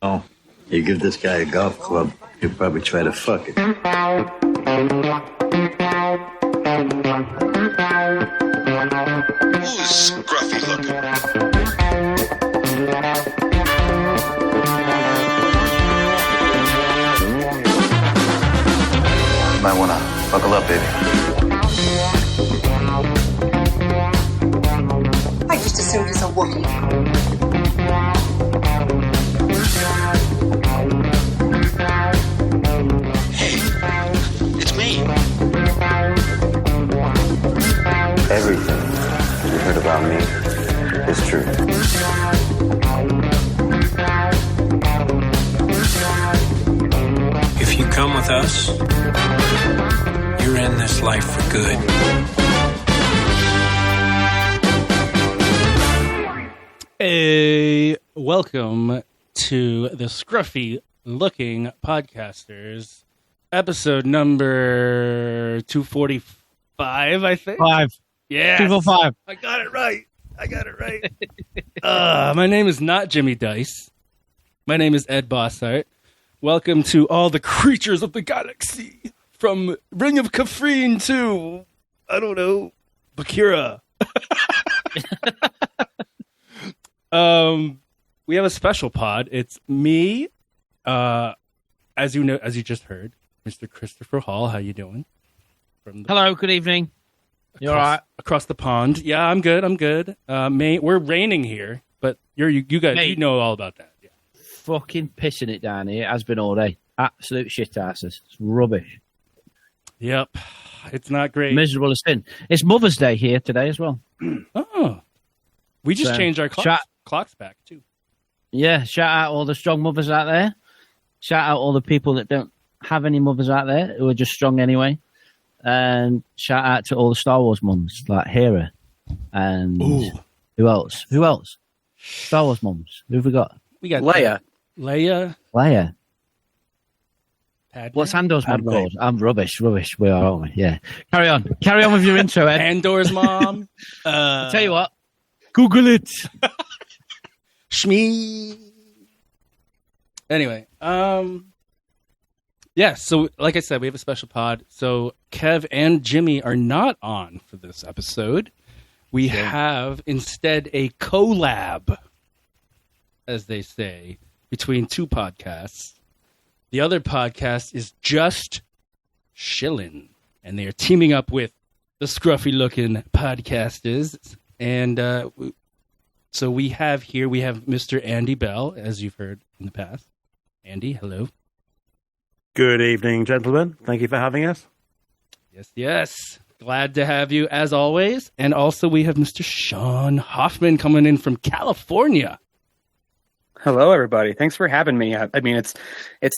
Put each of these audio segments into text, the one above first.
Oh, you give this guy a golf club, he'll probably try to fuck it. Who's scruffy looking? You might wanna buckle up, baby. I just assumed it's a Wookiee. Hey, it's me. Everything you heard about me is true. If you come with us, you're in this life for good. Hey, welcome to the Scruffy Looking Podcasters, episode number 245, I think. 5. Yeah. 245. I got it right. My name is not Jimmy Dice. My name is Ed Bossart. Welcome to all the creatures of the galaxy, from Ring of Kafrine to, I don't know, Bakura. We have a special pod. It's me, as you just heard, Mr. Christopher Hall. How you doing? Hello, good evening. You all right? Across the pond. Yeah, I'm good. We're raining here, but you guys, Mate. you know all about that. Yeah. Fucking pissing it down here. It has been all day. Absolute shit asses. It's rubbish. Yep. It's not great. Miserable as sin. It's Mother's Day here today as well. Oh. We just So, changed our clocks back, too. Yeah, shout out all the strong mothers out there. Shout out all the people that don't have any mothers out there who are just strong anyway. And shout out to all the Star Wars mums like Hera. And Ooh. Who else? Star Wars mums. Who have we got? We got Leia. Leia. Padme. What's Andor's mum called? I'm rubbish. We are, aren't we? Yeah. Carry on with your intro, Ed. Andor's mom. I'll tell you what. Google it. Shmee. Anyway, yeah, so like I said, we have a special pod. So Kev and Jimmy are not on for this episode. We have instead a collab, as they say, between two podcasts. The other podcast is Just Shillin', and they are teaming up with the Scruffy Looking Podcasters. And so we have Mr. Andy Bell, as you've heard in the past. Andy, hello. Good evening, gentlemen. Thank you for having us. Yes. Glad to have you, as always. And also we have Mr. Sean Hoffman coming in from California. Hello, everybody. Thanks for having me. I mean, it's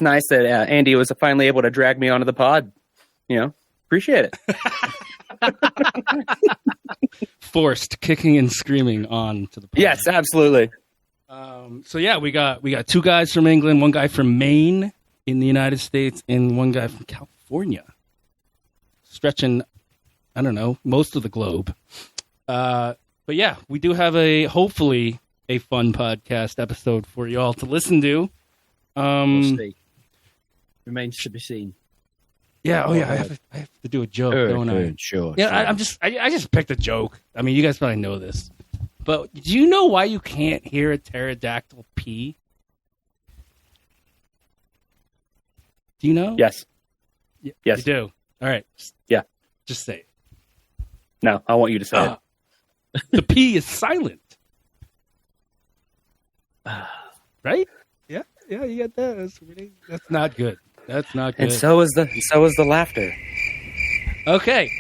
nice that Andy was finally able to drag me onto the pod. You know, appreciate it. Forced, kicking and screaming on to the pod. Yes, absolutely. So yeah, we got two guys from England, one guy from Maine in the United States, and one guy from California, stretching, I don't know, most of the globe. But yeah, we do have hopefully a fun podcast episode for you all to listen to. We'll see. Remains to be seen. Yeah. Oh yeah. I have to do a joke, don't I? Sure. Yeah. Sure. I just picked a joke. I mean, you guys probably know this, but do you know why you can't hear a pterodactyl pee? Do you know? Yes. Yes. Yes. You do. All right. Yeah. Just say it. No, I want you to say it. The P is silent. Right? Yeah, you get that. That's not good. That's not good. And so is the laughter. Okay.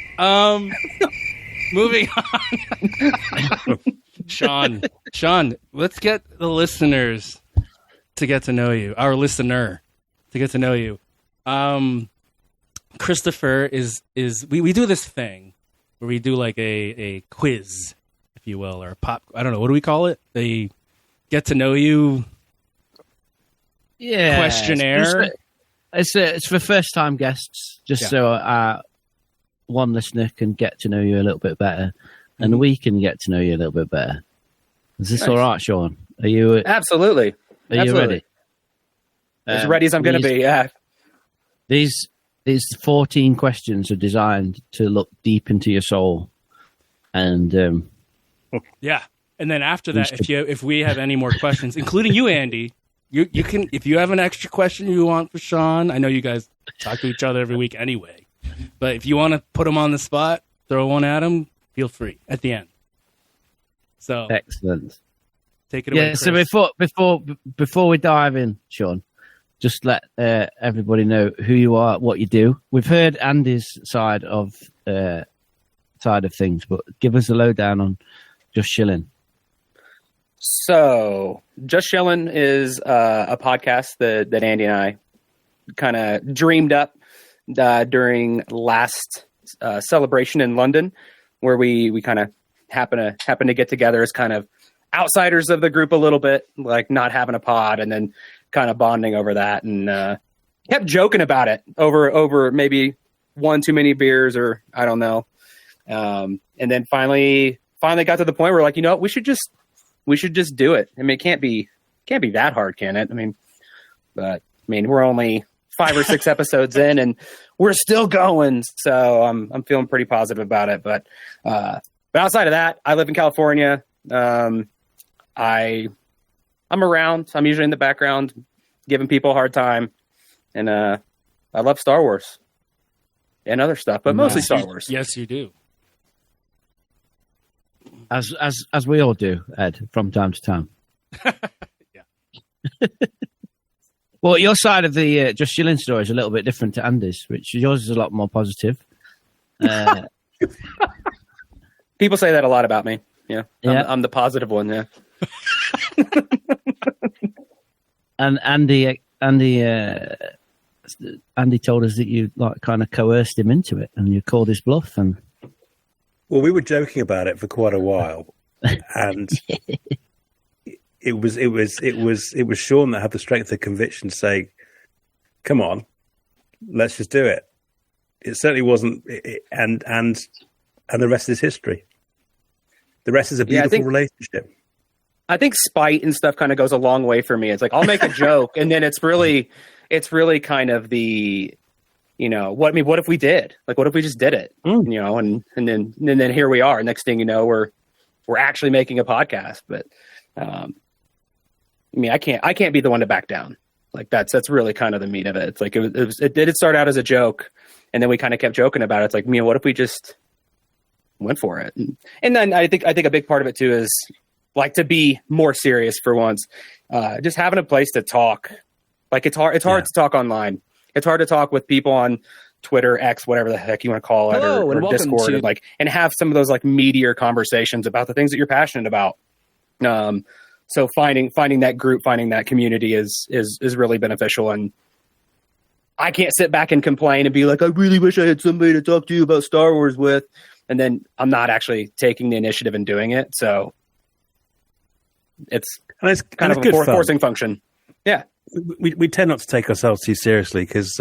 Moving on. Sean, let's get the listeners to get to know you. Our listener to get to know you. Christopher is we do this thing where we do like a quiz, if you will, or a pop. I don't know, what do we call it? A get to know you questionnaire. It's for first time guests, just so one listener can get to know you a little bit better, and we can get to know you a little bit better. Is this all right, Sean? Are you Absolutely. Are you ready? As ready as I'm going to be, yeah. These 14 questions are designed to look deep into your soul. And yeah. And then after that, if we have any more questions, including you, Andy, you can, if you have an extra question you want for Sean, I know you guys talk to each other every week anyway, but if you want to put him on the spot, throw one at him, feel free at the end. So excellent. Take it away. Yeah. Chris. So before we dive in, Sean, just let everybody know who you are, what you do. We've heard Andy's side of things, but give us a lowdown on Just Chillin'. So, Just Chillin' is a podcast that Andy and I kind of dreamed up during last celebration in London, where we kind of happen to get together as kind of outsiders of the group a little bit, like not having a pod, and then kind of bonding over that, and kept joking about it over maybe one too many beers, or I don't know, and then finally got to the point where, like, you know what, we should just do it. I mean, it can't be that hard, can it? But we're only 5 or 6 episodes in, and we're still going. So I'm feeling pretty positive about it. But outside of that, I live in California. I'm around. I'm usually in the background, giving people a hard time, and I love Star Wars and other stuff, but mostly Star Wars. Yes, you do. As we all do, Ed, from time to time. Yeah. Well, your side of the Just Chilling story is a little bit different to Andy's, which yours is a lot more positive. People say that a lot about me. Yeah, I'm the positive one. Yeah. And Andy told us that you kind of coerced him into it, and you called his bluff. And Well, we were joking about it for quite a while, and it was Sean that had the strength of conviction to say, "Come on, let's just do it." It certainly wasn't, and the rest is history. The rest is a beautiful relationship. I think spite and stuff kind of goes a long way for me. It's like, I'll make a joke, and then it's really kind of the, what if we did? Like, what if we just did it? And then here we are. Next thing you know, we're actually making a podcast. But I can't be the one to back down. Like, that's really kind of the meat of it. It's like it did start out as a joke, and then we kind of kept joking about it. It's like, what if we just went for it? And then I think a big part of it too is, like, to be more serious for once, just having a place to talk. Like, it's hard to talk online. It's hard to talk with people on Twitter, X, whatever the heck you want to call it, or Discord, and have some of those like meatier conversations about the things that you're passionate about. So finding that group, finding that community is really beneficial. And I can't sit back and complain and be like, I really wish I had somebody to talk to you about Star Wars with, and then I'm not actually taking the initiative and doing it. So it's kind of a forcing function. Yeah. We tend not to take ourselves too seriously because,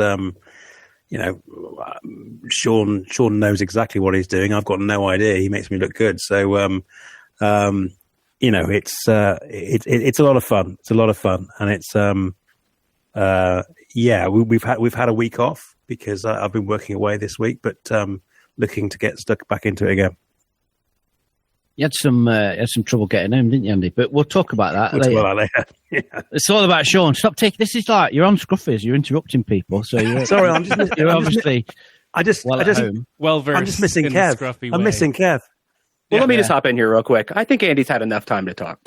Sean knows exactly what he's doing. I've got no idea. He makes me look good. So, it's a lot of fun. It's a lot of fun. And it's, we've had a week off because I've been working away this week, but looking to get stuck back into it again. You had some trouble getting home, didn't you, Andy? But we'll talk about that later. Yeah. It's all about Sean. Stop taking. This is like you're on Scruffy. You're interrupting people. So you're sorry. You're obviously. I'm just missing Kev. I'm missing Kev. Well, let me just hop in here real quick. I think Andy's had enough time to talk.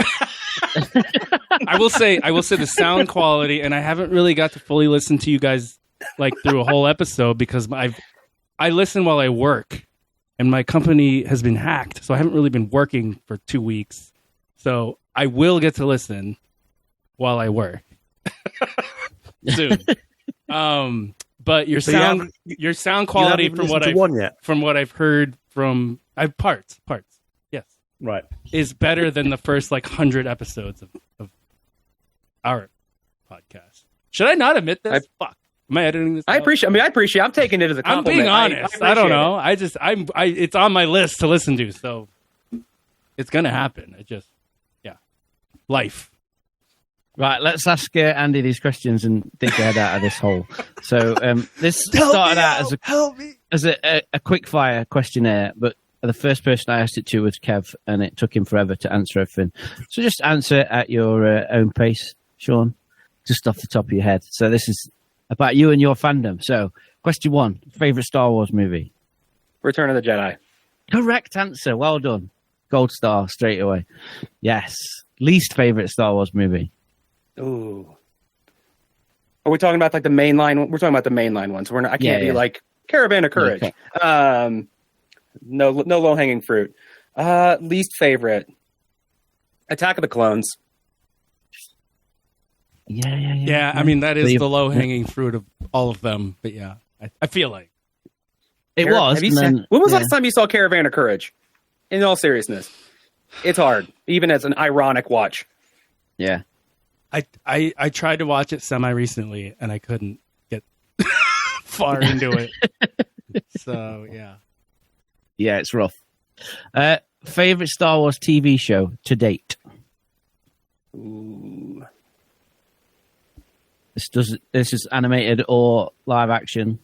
I will say the sound quality, and I haven't really got to fully listen to you guys like through a whole episode because I listen while I work. And my company has been hacked, so I haven't really been working for 2 weeks. So I will get to listen while I work soon. But your sound quality from what I've heard from parts, yes, right, is better than the first 100 episodes of our podcast. Should I not admit this? Fuck. Am I editing this? I appreciate. I'm taking it as a compliment. I'm being honest. I don't know. It's on my list to listen to, so it's gonna happen. Life. Right, let's ask Andy these questions and dig their head out of this hole. So this started out as a quick fire questionnaire, but the first person I asked it to was Kev, and it took him forever to answer everything. So just answer it at your own pace, Sean, just off the top of your head. So this is about you and your fandom. So question 1, favorite Star Wars movie? Return of the Jedi. Correct answer. Well done. Gold star straight away. Yes. Least favorite Star Wars movie? Ooh. Are we talking about like the mainline? We're talking about the mainline ones. I can't be like Caravan of Courage. Yeah, okay. No low hanging fruit. Least favorite. Attack of the Clones. Yeah. I mean, that is the low hanging fruit of all of them. But yeah, I feel like it was. When was the last time you saw Caravan of Courage? In all seriousness, it's hard, even as an ironic watch. Yeah. I tried to watch it semi recently and I couldn't get far into it. So yeah. Yeah, it's rough. Favorite Star Wars TV show to date? Ooh. This is animated or live action?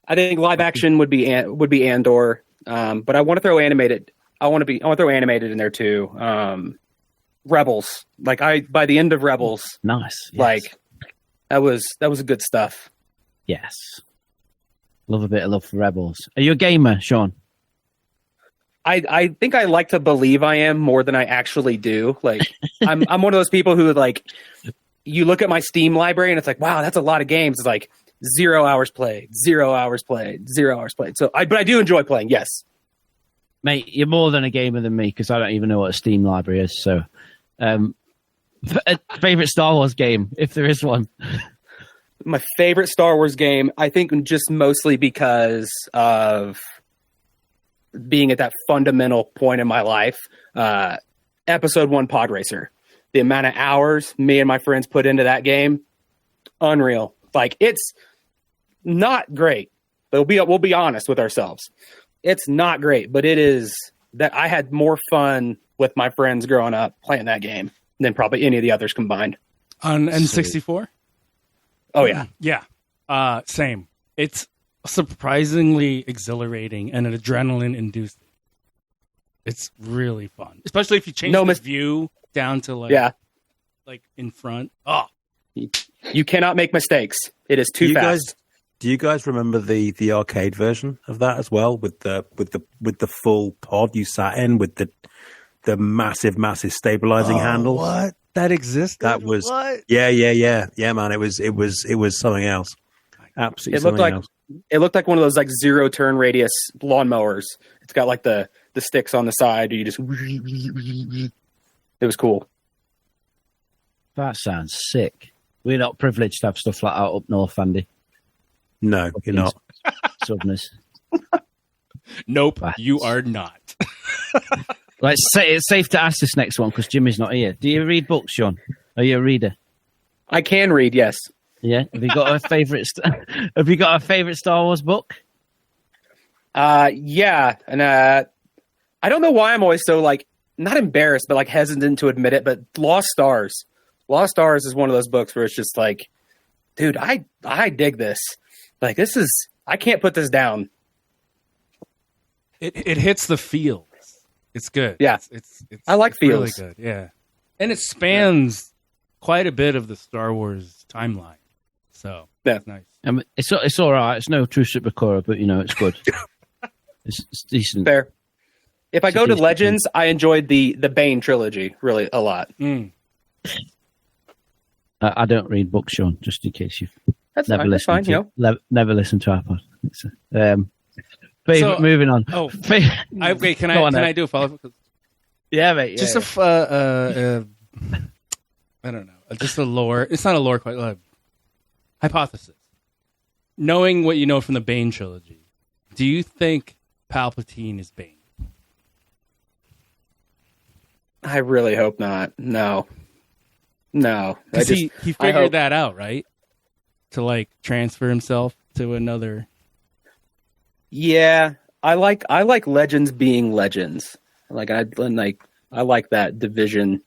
I think live action would be Andor, but I want to throw animated. I want to throw animated in there too. Rebels, by the end of Rebels, nice. Yes. Like that was good stuff. Yes, love a bit of love for Rebels. Are you a gamer, Sean? I think I like to believe I am more than I actually do. Like I'm one of those people who like you look at my Steam library and it's like, wow, that's a lot of games. It's like 0 hours played, 0 hours played, 0 hours played. So but I do enjoy playing. Yes, mate, you're more than a gamer than me because I don't even know what a Steam library is. So. Favorite Star Wars game, if there is one. My favorite Star Wars game, I think, just mostly because of being at that fundamental point in my life. Episode 1 Pod Racer. The amount of hours me and my friends put into that game, unreal. Like it's not great, but we'll be honest with ourselves. It's not great, but it is that I had more fun with my friends growing up playing that game than probably any of the others combined. On N64? Oh, yeah. Yeah. Same. It's surprisingly exhilarating and an adrenaline-inducing. It's really fun. Especially if you change the view down to like in front. Oh. You cannot make mistakes. It is too fast. Do you guys remember the arcade version of that as well, with the full pod you sat in with the massive stabilizing handles? What? That existed? That was what? Yeah, man. It was something else. Absolutely. It looked like one of those like 0 turn radius lawnmowers. It's got like the sticks on the side. You just it was cool. That sounds sick. We're not privileged to have stuff like that up north, Andy. No, you're not. Southerners. Nope, you are not. Right, it's safe to ask this next one because Jimmy's not here. Do you read books, Sean? Are you a reader? I can read, yes. Yeah. Have you got a favorite? Have you got a favorite Star Wars book? Yeah, and I don't know why I'm always so like not embarrassed, but like hesitant to admit it. But Lost Stars. Lost Stars is one of those books where it's just like, dude, I dig this. Like this is, I can't put this down. It hits the feels. It's good. Yeah, it's I like feels. Really good. Yeah, and it spans quite a bit of the Star Wars timeline. So that's nice. It's all right. It's no true Supercora, but it's good. it's decent. Fair. If I go to Legends, I enjoyed the Bane trilogy really a lot. I don't read books, Sean. Just in case you've never listened never listened to our podcast. Moving on. Oh, wait. Can I do a follow up? Yeah, mate. Just I don't know. Just a lore. It's not a lore quite. Hypothesis. Knowing what you know from the Bane trilogy, do you think Palpatine is Bane? I really hope not. No. He figured that out, right? To like transfer himself to another. Yeah, I like Legends being Legends. I like that division.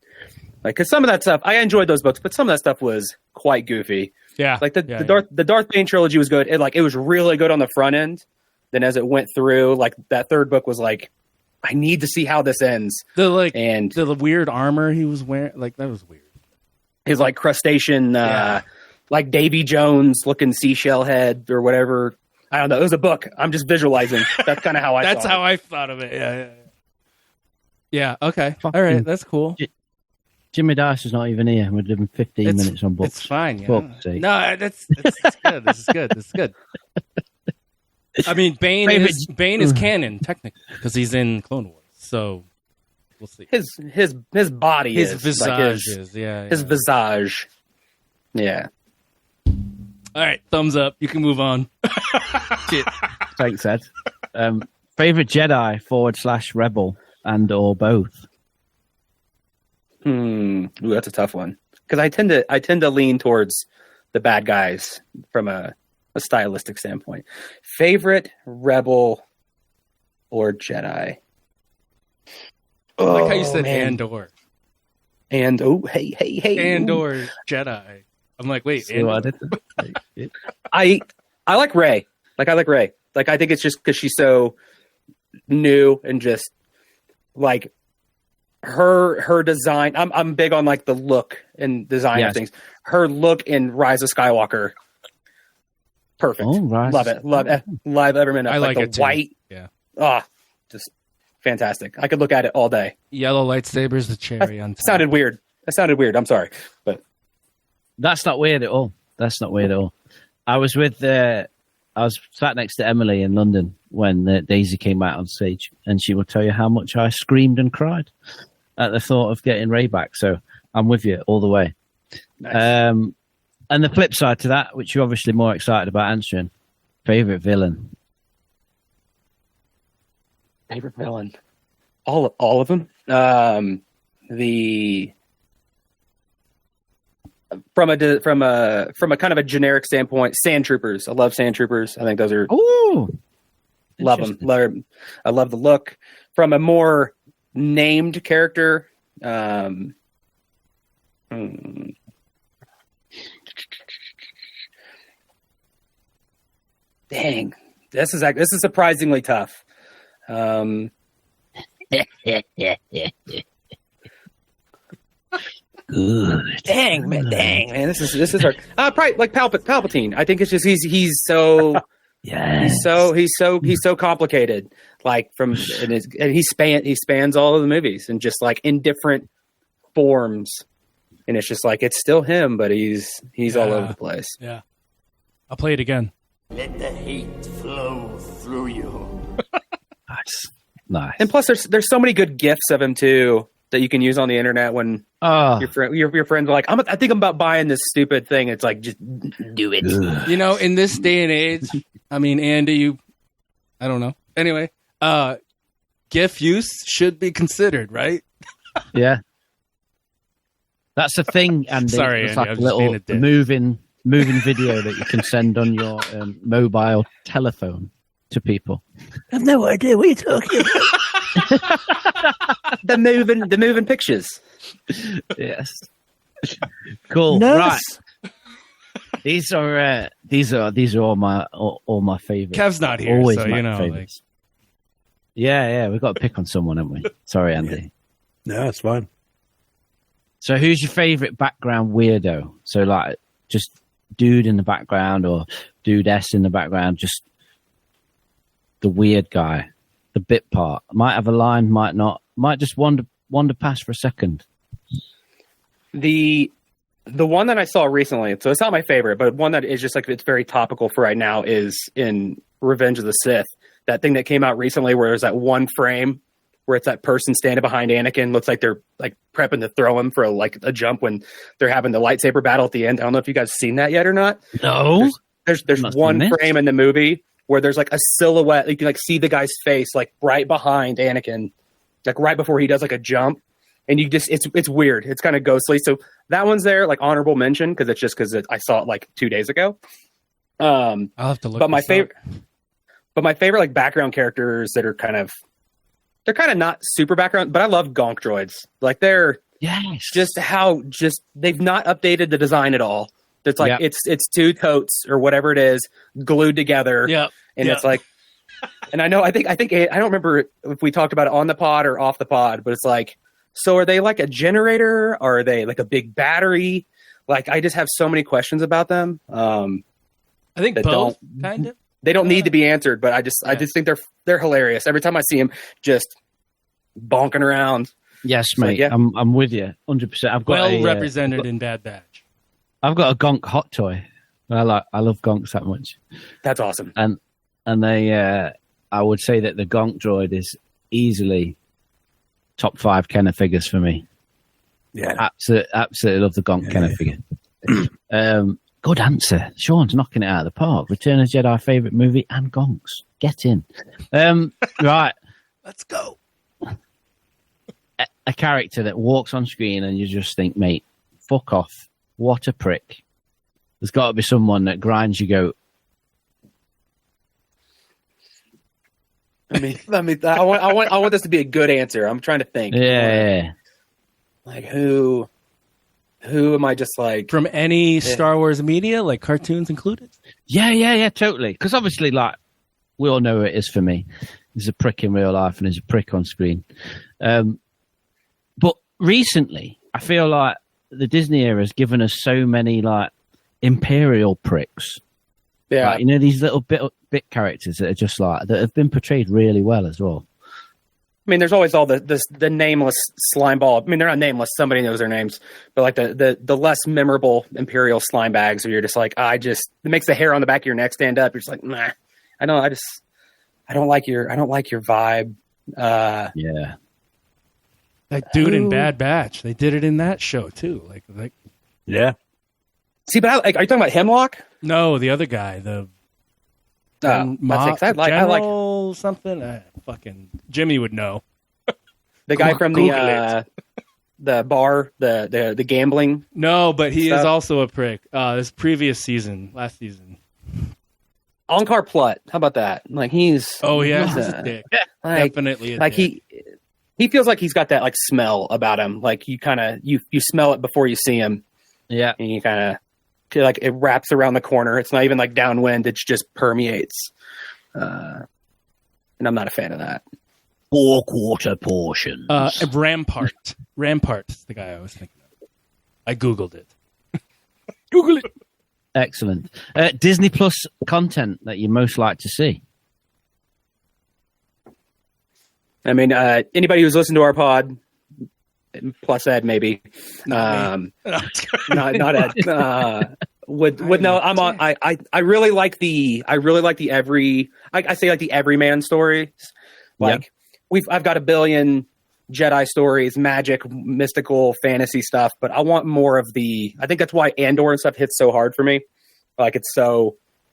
Like, because some of that stuff, I enjoyed those books, but some of that stuff was quite goofy. Yeah. Like the Darth Bane trilogy was good. It was really good on the front end. Then as it went through, like that third book was like, I need to see how this ends. The weird armor he was wearing, like that was weird. His like crustacean, like Davy Jones looking seashell head or whatever. I don't know. It was a book. I'm just visualizing. That's kind of how I. That's saw how it. I thought of it. Yeah. Yeah. Okay. All right. That's cool. Jimmy Dice is not even here. We're doing 15 minutes on books. It's fine. Yeah. Fuck's sake. No, that's good. This is good. I mean, Bane is canon technically because he's in Clone Wars. So we'll see. His body, his is visage like is his visage. Yeah. All right, thumbs up. You can move on. Thanks, Ed. Favorite Jedi / Rebel and or both? Ooh, that's a tough one because I tend to lean towards the bad guys from a stylistic standpoint. Favorite Rebel or Jedi? I like how you said Andor. And hey. Andor Jedi. I'm like, wait, See what Andor? I did? I like Rey. Like I like Rey. Like I think it's just because she's so new and just like her design. I'm big on like the look and design of things. Her look in Rise of Skywalker. Perfect. Oh, Rise. Love it. Love every minute. I like the it too. white. Yeah. Just fantastic. I could look at it all day. Yellow lightsabers, the cherry on top. Sounded weird. That sounded weird. I'm sorry, but That's not weird at all. I was sat next to Emily in London when Daisy came out on stage, and she will tell you how much I screamed and cried at the thought of getting Ray back. So I'm with you all the way. nice. And the flip side to that, which you're obviously more excited about answering, favorite villain. Favorite villain. All of them. From a kind of a generic standpoint, Sand Troopers. I love Sand Troopers. I think those are love them. I love the look. From a more named character, dang, this is surprisingly tough. Good. Dang man, this is hard. Probably like Palpatine. I think it's just he's so he's so complicated. Like and he spans all of the movies and just like in different forms, and it's just like it's still him, but he's all over the place. Yeah. I'll play it again. Let the hate flow through you. Nice. And plus, there's so many good gifs of him too that you can use on the internet when your friends are like, I think I'm about buying this stupid thing. It's like, just do it. You know, in this day and age, I mean, Andy, I don't know. Anyway, GIF use should be considered, right? Yeah. That's a thing, Andy. Sorry, it's Andy, like I'm a just being little a dick. moving video that you can send on your mobile telephone to people. I have no idea what you're talking about. the moving pictures. Yes. Cool. Nice. Right. These are all my favorites. Kev's not here, Always so my you know. favorites. Yeah, we've got to pick on someone, haven't we? Sorry, Andy. No, it's fine. So who's your favorite background weirdo? So like just dude in the background or dude-ess in the background, just the weird guy, the bit part. Might have a line, might not. Might just wander past for a second. The one that I saw recently, so it's not my favorite, but one that is just like it's very topical for right now is in Revenge of the Sith. That thing that came out recently where there's that one frame where it's that person standing behind Anakin, looks like they're like prepping to throw him for like a jump when they're having the lightsaber battle at the end. I don't know if you guys seen that yet or not. No. There's one frame in the movie where there's like a silhouette. You can like see the guy's face like right behind Anakin, like right before he does like a jump. And you just, it's weird. It's kind of ghostly. So that one's there, like honorable mention, because it's just because I saw it like 2 days ago. I'll have to look. But my favorite like background characters that are they're kind of not super background, but I love gonk droids. Like they're Yes. Just how they've not updated the design at all. It's like it's two totes or whatever it is glued together. Yep. And it's like, and I think I don't remember if we talked about it on the pod or off the pod, but it's like, so are they like a generator? Or are they like a big battery? Like, I just have so many questions about them. I think both, kind of. They don't need to be answered, but I just think they're hilarious. Every time I see them just bonking around. Yes, It's mate. like, I'm with you 100%. I've got Well represented in Bad Batch. I've got a Gonk hot toy. I love Gonks that much. That's awesome. And they I would say that the Gonk droid is easily top 5 Kenner figures for me. Yeah. Absolutely love the Gonk Kenner figure. Good answer. Sean's knocking it out of the park. Return of the Jedi favorite movie and Gonks. Get in. Right. Let's go. A character that walks on screen and you just think, mate, fuck off. What a prick. There's got to be someone that grinds you go. I want this to be a good answer. I'm trying to think. Yeah. Like who am I just like From any Star Wars media, like cartoons included? Yeah, totally. Because obviously, like, we all know who it is for me. He's a prick in real life and he's a prick on screen. But recently, I feel like the Disney era has given us so many, like, Imperial pricks. Yeah. Like, you know, these little bit characters that are just like, that have been portrayed really well as well. I mean, there's always all the nameless slime ball. I mean, they're not nameless. Somebody knows their names, but like the less memorable Imperial slime bags, where you're just like, it makes the hair on the back of your neck stand up. You're just like, nah, I don't like your vibe. Yeah. That dude in Bad Batch, they did it in that show too. Like. Yeah. See, but are you talking about Hemlock? No, the other guy, the I like something. Fucking Jimmy would know. The guy from the bar, the gambling. No, but he stuff. is also a prick. This previous season, last season. Onkar Plutt. How about that? Like he's he's a dick. Like, Definitely a like dick. he feels like he's got that like smell about him. Like you kind of you smell it before you see him. Yeah, and you kind of like it wraps around the corner. It's not even like downwind. It just permeates. And I'm not a fan of that. 4-quarter portions. Rampart. Rampart's the guy I was thinking of. I Googled it. Google it. Excellent. Disney Plus content that you most like to see? I mean, anybody who's listened to our pod, plus Ed maybe, not Ed, would know. I'm on. I really like the everyman stories. Like I've got a billion Jedi stories, magic, mystical, fantasy stuff, but I want more of I think that's why Andor and stuff hits so hard for me. Like it's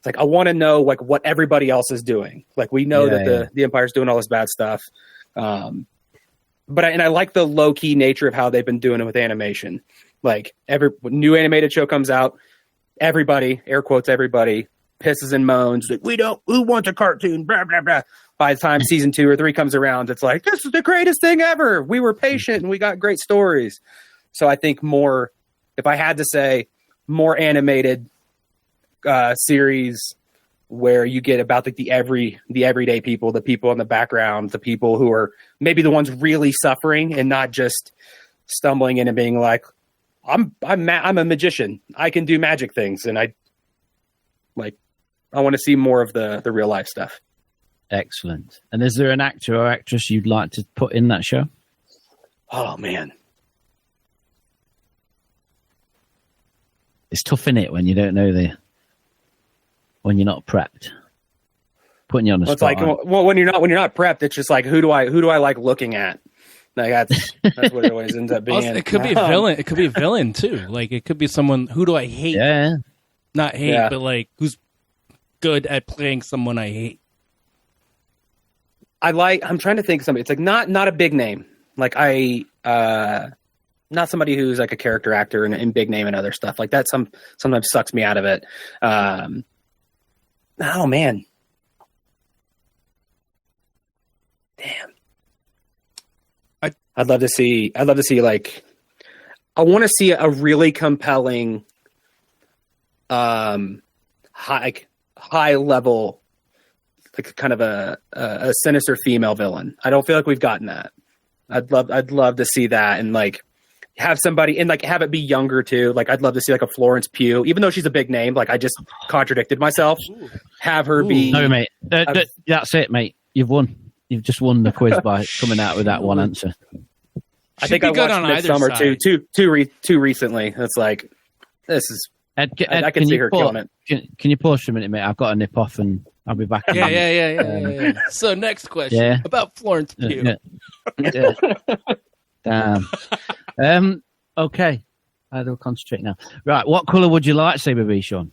like I want to know like what everybody else is doing. Like we know that the Empire's doing all this bad stuff. But I like the low key nature of how they've been doing it with animation. Like every new animated show comes out, everybody, air quotes, everybody pisses and moans like who wants a cartoon, blah, blah, blah. By the time season 2 or 3 comes around, it's like, this is the greatest thing ever. We were patient and we got great stories. So I think more, if I had to say, more animated series where you get about the everyday people, the people in the background, the people who are maybe the ones really suffering and not just stumbling in and being like, I'm a magician. I can do magic things. And I want to see more of the real life stuff. Excellent. And is there an actor or actress you'd like to put in that show? Oh man. It's tough, isn't it, when you don't know when you're not prepped. Putting you on the spot. It's like when you're not prepped, it's just like who do I like looking at? Like that's what it always ends up being. Also, it could be a villain. It could be a villain too. Like it could be someone who do I hate? Yeah. Not hate, but like who's good at playing someone I hate. I'm trying to think of somebody. It's like not a big name. Like not somebody who's like a character actor and big name and other stuff like that. Sometimes sucks me out of it. Oh man, damn. I'd love to see like I want to see a really compelling, high level, like kind of a sinister female villain. I don't feel like we've gotten that. I'd love to see that, and like have somebody, and like have it be younger too. Like I'd love to see like a Florence Pugh, even though she's a big name. Like I just contradicted myself. Have her be. No, mate. That's it, mate. You've won. You've just won the quiz by coming out with that one answer. I think I watched Midsummer too recently. It's like, this is. Ed, I can see her killing it. Can you pause for a minute, mate? I've got to nip off and I'll be back. Yeah. So next question about Florence Pugh. Yeah. Damn. Okay. I will concentrate now. Right. What colour would your lightsaber be, Sean?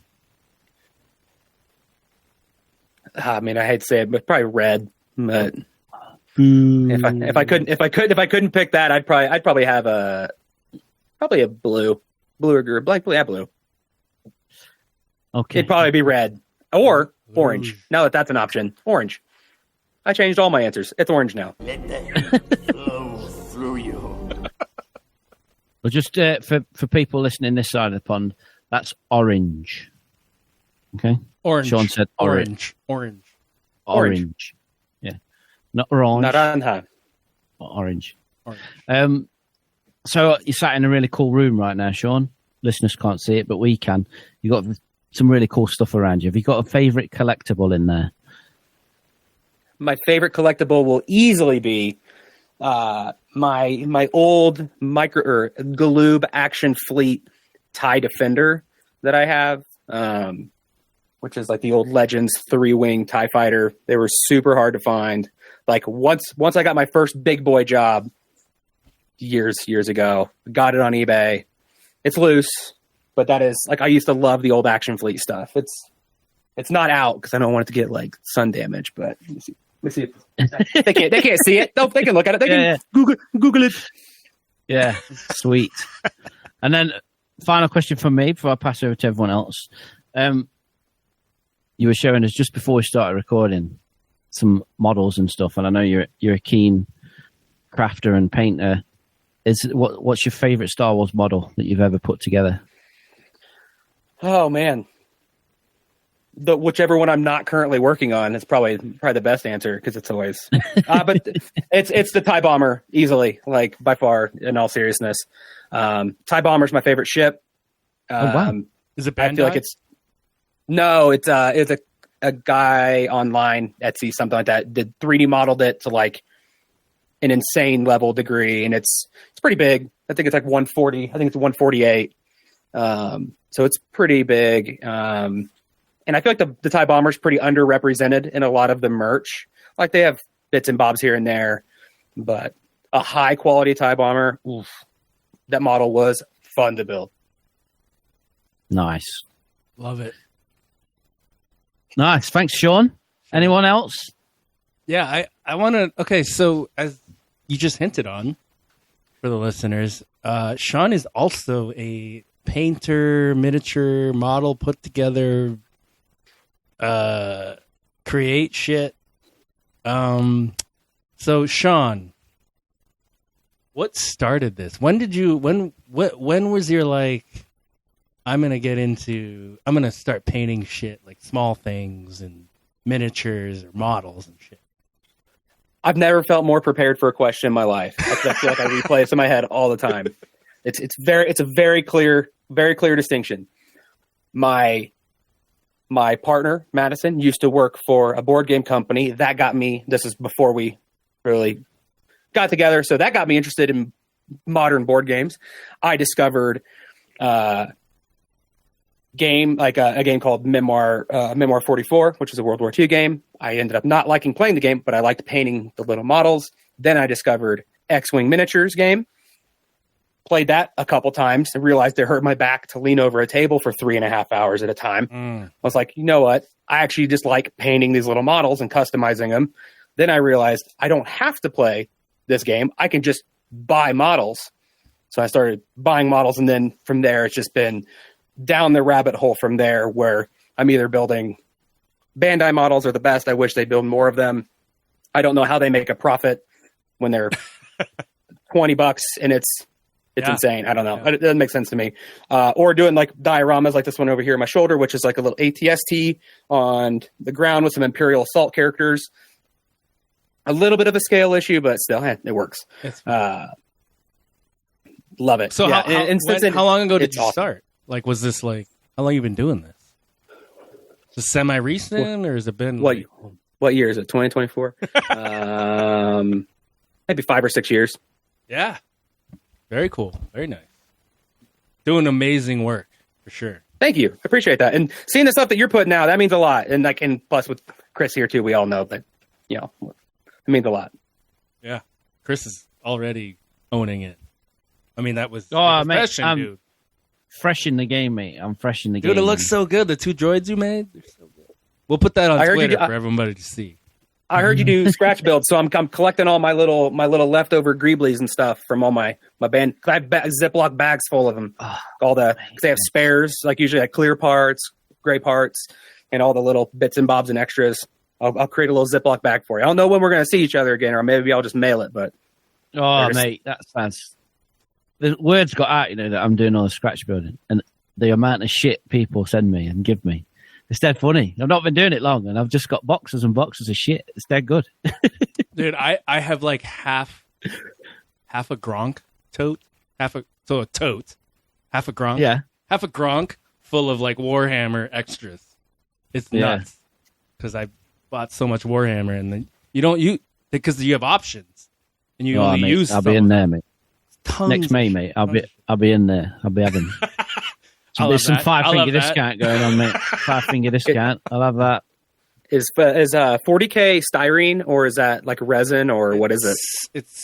I mean, I hate to say it, but probably red. But if I couldn't pick that, I'd probably have a blue or blue. Okay. It'd probably be red or orange. Now that's an option, orange. I changed all my answers. It's orange now. Let the heat flow through you. Well, just for people listening this side of the pond, that's orange. Okay. Orange. Sean said orange. Orange. Yeah. Not orange. Naranja. Orange. So you're sat in a really cool room right now, Sean. Listeners can't see it, but we can. You got some really cool stuff around you. Have you got a favourite collectible in there? My favorite collectible will easily be my old Galoob Action Fleet TIE Defender that I have, which is like the old Legends 3-wing TIE fighter. They were super hard to find. Like once I got my first big boy job years ago, got it on eBay. It's loose, but that is like I used to love the old Action Fleet stuff. It's not out because I don't want it to get like sun damage. But let me see. They can't see it. No, they can look at it. They can Google it. Yeah, sweet. And then final question from me before I pass over to everyone else. You were showing us just before we started recording some models and stuff, and I know you're a keen crafter and painter. What's your favorite Star Wars model that you've ever put together? Oh man, whichever one I'm not currently working on is probably the best answer because it's always. But it's the TIE Bomber easily, like by far. In all seriousness, TIE Bomber is my favorite ship. Wow. Is it Bandai? I feel like it's a guy online, Etsy, something like that, did 3D modeled it to like an insane level degree, and it's pretty big. I think it's like 140. I think it's 148. So it's pretty big. And I feel like the TIE Bomber is pretty underrepresented in a lot of the merch. Like they have bits and bobs here and there, but a high quality TIE Bomber, oof, that model was fun to build. Nice. Love it. Nice. Thanks, Sean. Anyone else? Yeah, I want to. Okay, so as you just hinted on for the listeners, Sean is also a painter, miniature model, put together, create shit. So Sean, what started this? When was your like, I'm going to start painting shit, like small things and miniatures or models and shit? I've never felt more prepared for a question in my life. I feel like I replay this in my head all the time. It's a very clear distinction. My partner, Madison, used to work for a board game company. That got me, this is before we really got together, so that got me interested in modern board games. I discovered a game called Memoir 44, which is a World War II game. I ended up not liking playing the game, but I liked painting the little models. Then I discovered X-Wing Miniatures game. Played that a couple times and realized it hurt my back to lean over a table for 3.5 hours at a time. I was like, you know what? I actually just like painting these little models and customizing them. Then I realized I don't have to play this game. I can just buy models. So I started buying models, and then from there, it's just been down the rabbit hole from there, where I'm either building Bandai models are the best. I wish they build more of them. I don't know how they make a profit when they're $20 and it's It's Yeah. insane. I don't know. Yeah. It doesn't make sense to me. Or doing like dioramas like this one over here on my shoulder, which is like a little ATST on the ground with some Imperial Assault characters. A little bit of a scale issue, but still, it works. It's- Love it. So Yeah, how long ago did it's you awesome. start? Like, was this like, how long you been doing this? Is it semi-recent or has it been? What like- what year is it? 2024? Maybe 5 or 6 years. Yeah. Very cool. Very nice. Doing amazing work for sure. Thank you. I appreciate that. And seeing the stuff that you're putting out, that means a lot. And like, and plus with Chris here too, we all know that, you know, it means a lot. Yeah. Chris is already owning it. I mean, that was Oh, your mate, profession, dude. Fresh in the game, mate. I'm fresh in the game. Dude, it looks so good. The 2 droids you made, they're so good. We'll put that on I heard you Twitter do- for everybody to see. I heard you do scratch builds, so I'm collecting all my little leftover Greeblies and stuff from all my band. I have Ziploc bags full of them. All the cause they have spares, like usually like clear parts, gray parts, and all the little bits and bobs and extras. I'll create a little Ziploc bag for you. I don't know when we're going to see each other again, or maybe I'll just mail it. But Oh, There's- mate, that sounds. The word's got out, you know, that I'm doing all the scratch building, and the amount of shit people send me and give me. It's dead funny. I've not been doing it long, and I've just got boxes and boxes of shit. It's dead good. Dude, I have like half a Gronk tote, half a tote, half a Gronk, Yeah. half a Gronk full of like Warhammer extras. It's Yeah. nuts because I bought so much Warhammer, and then because you have options and you Oh, only mate, use. I'll be in there, mate. tons Next of May, shit. mate. I'll be in there. I'll be having. I love There's some that. I love 5-finger that. discount going on, mate. 5-finger discount. I'll have that. is 40K styrene, or is that like resin, or what is it? It's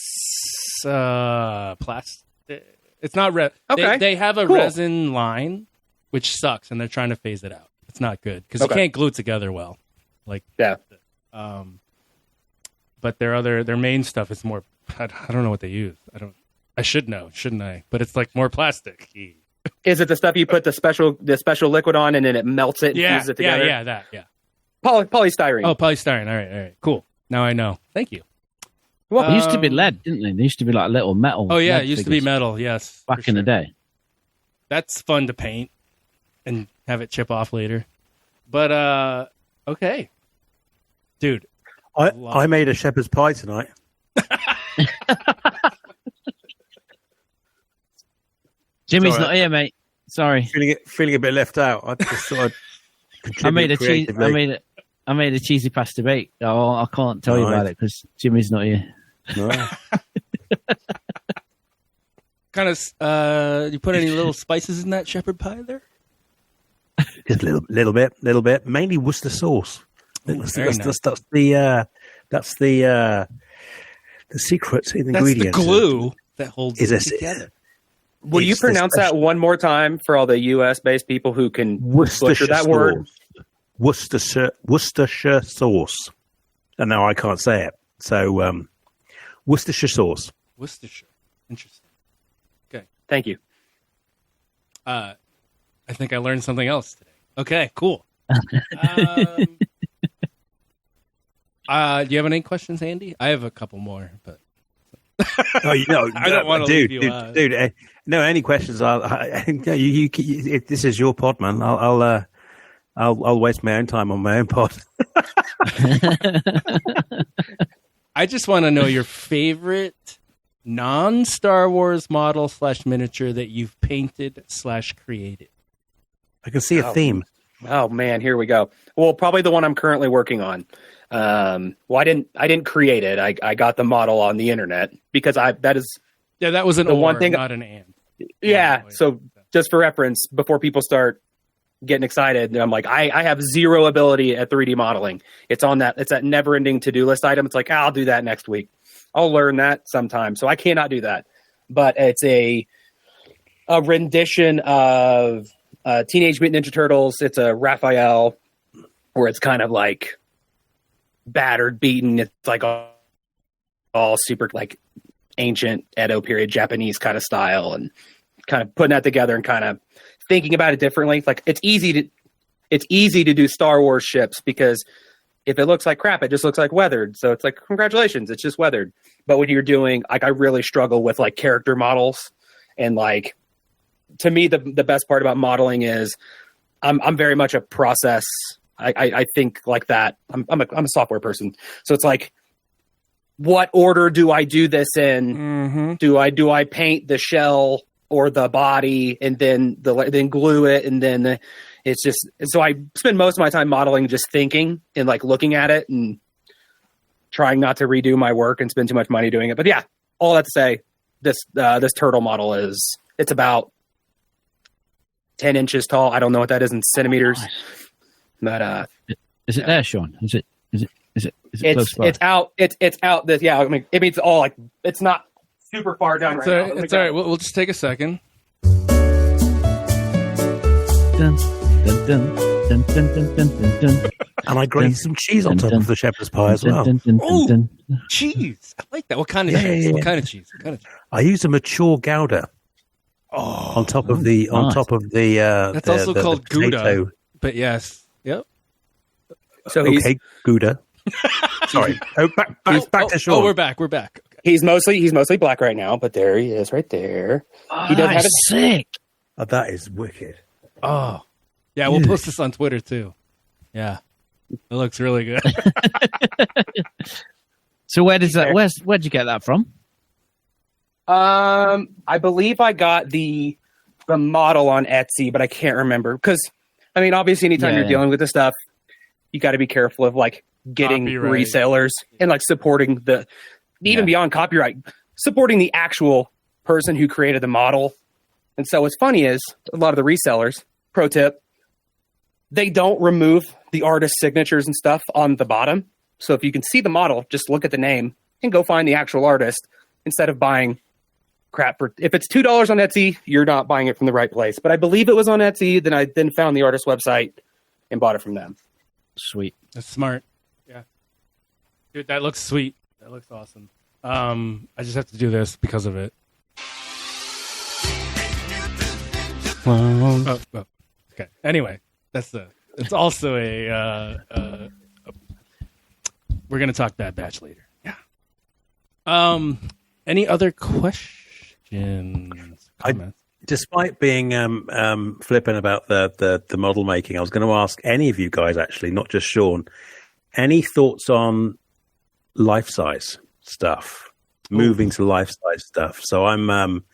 plastic. It's not Okay, They have a cool. resin line, which sucks, and they're trying to phase it out. It's not good because Okay. you can't glue it together well. Like Yeah. But their main stuff is more. I don't know what they use. I should know, shouldn't I? But it's like more plastic. Is it the stuff you put the special liquid on and then it melts it and fuses it together? Yeah. Polystyrene. Oh, polystyrene. All right, cool. Now I know. Thank you. Well, it used to be lead, didn't they? They used to be like little metal. Oh yeah, lead it used to be figures metal. Yes, back for in the sure. day. That's fun to paint and have it chip off later. But okay, dude. I made a shepherd's pie tonight. Jimmy's Sorry. not here, mate. Sorry. Feeling a bit left out. I just thought I'd I made a contribute cheese. creatively. I made a cheesy pasta bake. Oh, I can't tell you Nice. about it because Jimmy's not here. No. Kind of. You put any little spices in that shepherd pie there? Just a little bit. Mainly Worcester sauce. That's very nice. the secret That's ingredient. the glue that holds Is it this- together. Will you It's the pronounce that special- one more time for all the U.S. based people who can butcher Worcestershire that sauce. word? Worcestershire sauce. And now I can't say it. So Worcestershire sauce. Worcestershire. Interesting. Thank you. I think I learned something else today. Okay, cool. Do you have any questions, Andy? I have a couple more, but Oh, you know, I don't wanna dude, leave you, dude. No, any questions? This is your pod, man. I'll waste my own time on my own pod. I just want to know your favorite non-Star Wars model / miniature that you've painted / created. I can see a theme. Oh man, here we go. Well, probably the one I'm currently working on. Well, I didn't create it. I got the model on the internet because that was an The or, one thing- not an and. yeah. Oh, So just for reference, before people start getting excited, I'm like, I have zero ability at 3D modeling. It's that never ending to-do list item. It's like, I'll do that next week. I'll learn that sometime. So I cannot do that. But it's a rendition of Teenage Mutant Ninja Turtles. It's a Raphael where it's kind of like battered, beaten. It's like all super like ancient Edo period Japanese kind of style, and kind of putting that together and kind of thinking about it differently. Like it's easy to do Star Wars ships because if it looks like crap, it just looks like weathered. So it's like, congratulations, it's just weathered. But when you're doing, like, I really struggle with like character models And like, to me, the best part about modeling is I'm very much a process. I think like that. I'm a software person. So it's like, what order do I do this in? Do I paint the shell or the body and then glue it? And then it's just, so I spend most of my time modeling, just thinking and like looking at it and trying not to redo my work and spend too much money doing it. But yeah, all that to say, this turtle model it's about 10 inches tall. I don't know what that is in centimeters, but is it there, Sean? Is it close by? It's out. It's out. This, yeah. I mean, it's all like, it's not super far down right now. It's all right. We'll just take a second. Dun, dun, dun, dun, dun, dun, dun, dun. And I grated some cheese on top of the shepherd's pie as well. Oh, cheese! I like that. What kind of cheese? What kind of cheese? I used a mature Gouda. On top of the that's also called Gouda. But yes, yep. So okay, Gouda. Sorry. Back to Sean. Oh, we're back. Okay. He's mostly black right now, but there he is, right there. Oh, he does have sick. Oh, that is wicked. Oh, yeah. We'll post this on Twitter too. Yeah, it looks really good. So where'd you get that from? I believe I got the model on Etsy, but I can't remember because, I mean, obviously, anytime you're dealing with this stuff, you got to be careful of like getting copyright. resellers and like supporting beyond copyright, supporting the actual person who created the model. And so what's funny is a lot of the resellers, pro tip, they don't remove the artist's signatures and stuff on the bottom. So if you can see the model, just look at the name and go find the actual artist instead of buying crap. If it's $2 on Etsy, you're not buying it from the right place. But I believe it was on Etsy. Then I found the artist's website and bought it from them. Sweet. That's smart. Yeah. Dude, that looks sweet. That looks awesome. I just have to do this because of it. Oh, okay. Anyway, it's also we're going to talk Bad Batch later. Yeah. Any other questions? Comments? Despite being flippant about the model making, I was going to ask any of you guys, actually, not just Sean, any thoughts on life size stuff, moving to life size stuff. So I'm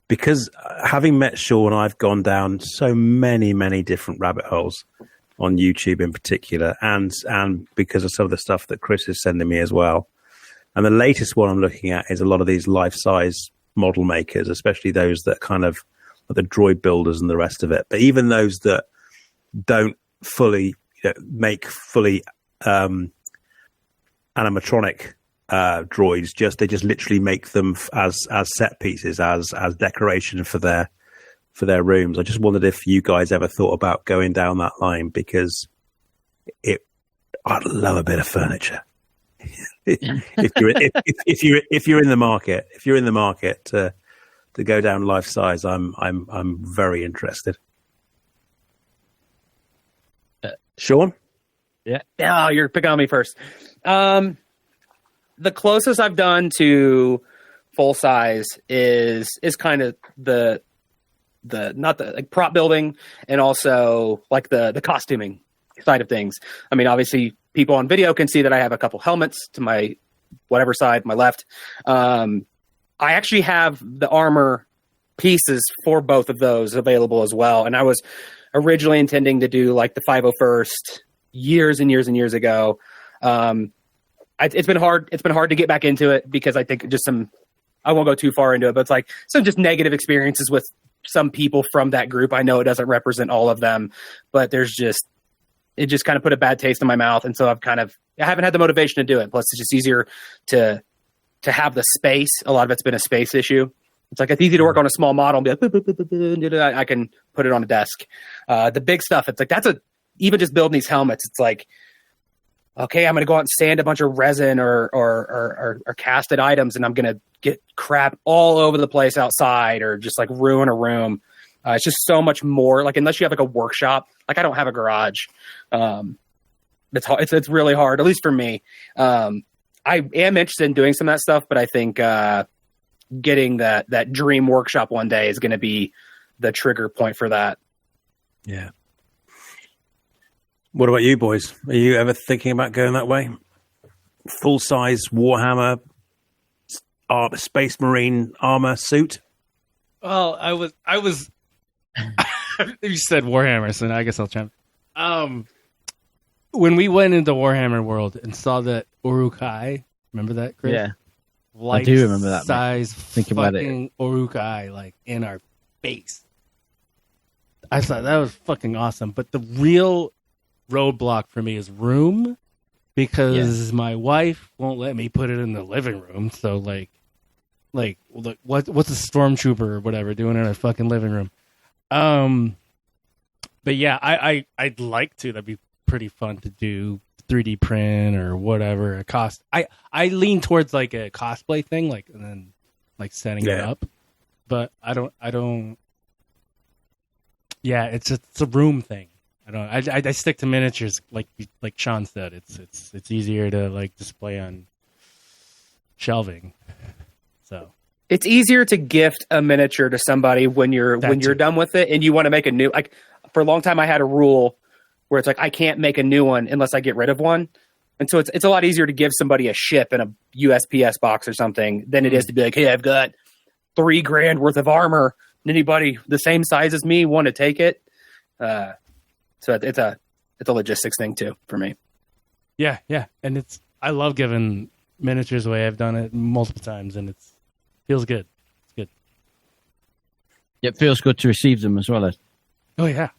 because having met Sean, I've gone down so many different rabbit holes on YouTube in particular, and because of some of the stuff that Chris is sending me as well. And the latest one I'm looking at is a lot of these life size model makers, especially those that kind of are the droid builders and the rest of it. But even those that don't fully make fully animatronic droids, they just literally make them as set pieces, as decoration for their rooms. I just wondered if you guys ever thought about going down that line, because I'd love a bit of furniture. if you're in the market to go down life size, I'm very interested. Sean? Yeah. Oh, you're picking on me first. The closest I've done to full size is kind of the not the like prop building, and also like the costuming side of things. I mean, obviously people on video can see that I have a couple helmets to my whatever side, my left. I actually have the armor pieces for both of those available as well. And I was originally intending to do like the 501st years and years and years ago. It's been hard. It's been hard to get back into it because I think just I won't go too far into it, but it's like some just negative experiences with some people from that group. I know it doesn't represent all of them, but it just kind of put a bad taste in my mouth. And so I haven't had the motivation to do it. Plus it's just easier to have the space. A lot of it's been a space issue. It's like, it's easy to work on a small model and be like, boop, boop, boop, boop, boop, I can put it on a desk. The big stuff, it's like, even just building these helmets, it's like, okay, I'm going to go out and sand a bunch of resin or casted items, and I'm going to get crap all over the place outside, or just like ruin a room. It's just so much more, like, unless you have like a workshop, like I don't have a garage. It's really hard, at least for me. I am interested in doing some of that stuff, but I think getting that dream workshop one day is going to be the trigger point for that. Yeah. What about you boys? Are you ever thinking about going that way? Full size Warhammer, Space Marine armor suit? Well, I was. You said Warhammer, so I guess I'll chime. When we went into Warhammer World and saw that Uruk-hai, remember that, Chris? Yeah, I do remember that. Size Think about it. fucking Uruk-hai, like in our face. I thought that was fucking awesome. But the real roadblock for me is room, because my wife won't let me put it in the living room. So like what's a stormtrooper or whatever doing in our fucking living room? But yeah, I'd like to. That'd be pretty fun to do 3D print or whatever. I lean towards like a cosplay thing, like, and then like setting it up. But I don't. Yeah, it's a room thing. I stick to miniatures, like Sean said. It's easier to like display on shelving. So it's easier to gift a miniature to somebody when you're done with it and you want to make a new. Like for a long time, I had a rule where it's like I can't make a new one unless I get rid of one, and so it's a lot easier to give somebody a ship in a USPS box or something than it is to be like, hey, I've got $3,000 worth of armor. Anybody the same size as me want to take it? So it's a logistics thing too for me. Yeah, and I love giving miniatures away. I've done it multiple times, and feels good. It's good. It feels good to receive them as well. Oh yeah.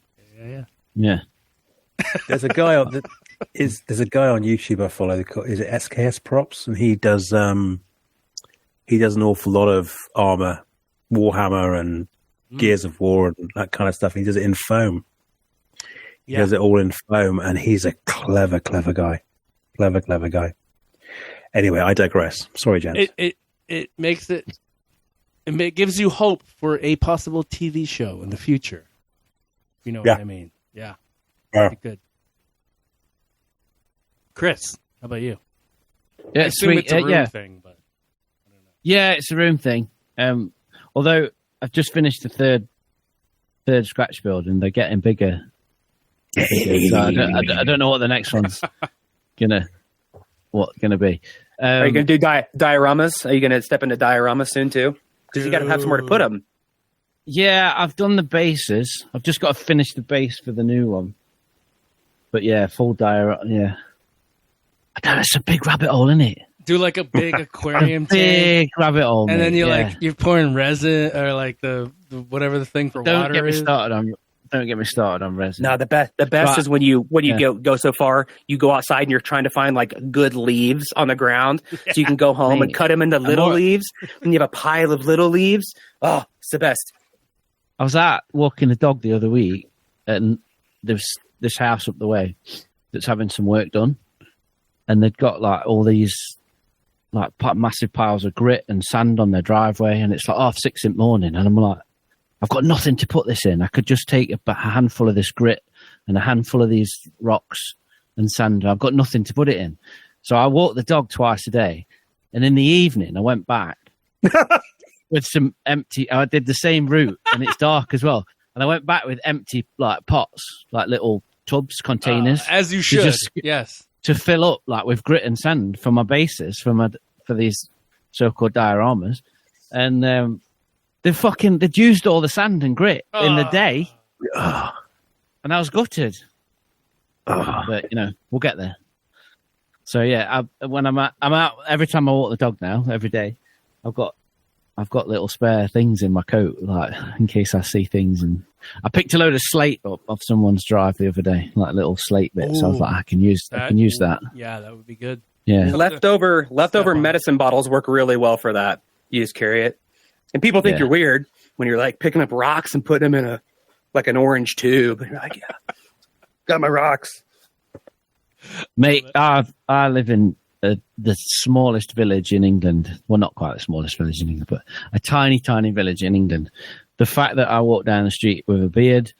There's a guy on YouTube I follow. Is it SKS Props? And he does an awful lot of armor, Warhammer, and Gears of War and that kind of stuff. He does it in foam. He does it all in foam, and he's a clever guy. Clever guy. Anyway, I digress. Sorry, James. It makes it gives you hope for a possible TV show in the future. You know what I mean? Yeah. Good. Chris, how about you? Yeah, I assume it's a room thing, but I don't know. Yeah, it's a room thing. Although I've just finished the third scratch build, and they're getting bigger. So I don't know what the next one's gonna be. Are you gonna do dioramas? Are you gonna step into dioramas soon too? Because you got to have somewhere to put them. Yeah, I've done the bases. I've just got to finish the base for the new one. But yeah, full diorama. Yeah, I don't know. It's a big rabbit hole, isn't it? Do like a big aquarium big rabbit hole, and mate. then you're pouring resin or like the whatever the thing for water is. Don't get me started on resin. No, the best is when you go so far, you go outside and you're trying to find like good leaves on the ground, so you can go home and cut them into little leaves, and you have a pile of little leaves. Oh, it's the best. I was out walking the dog the other week, and there's this house up the way that's having some work done, and they've got like all these like massive piles of grit and sand on their driveway, and it's like 6:30 in the morning, and I'm like, I've got nothing to put this in. I could just take a handful of this grit and a handful of these rocks and sand. I've got nothing to put it in. So I walked the dog twice a day. And in the evening, I went back with some empty... I did the same route, and it's dark as well. And I went back with empty like pots, like little tubs, containers. As you should, yes. To fill up like with grit and sand for my bases, for these so-called dioramas. And... They'd used all the sand and grit in the day, and I was gutted. But we'll get there. So yeah, when I'm out every time I walk the dog now, every day, I've got little spare things in my coat, like in case I see things. And I picked a load of slate up off someone's drive the other day, like little slate bits. So I was like, I can use that. Yeah, that would be good. Yeah, leftover medicine bottles work really well for that. You just carry it. And people think you're weird when you're like picking up rocks and putting them in an orange tube. And you're like, yeah, got my rocks. Mate, I live in the smallest village in England. Well, not quite the smallest village in England, but a tiny, tiny village in England. The fact that I walk down the street with a beard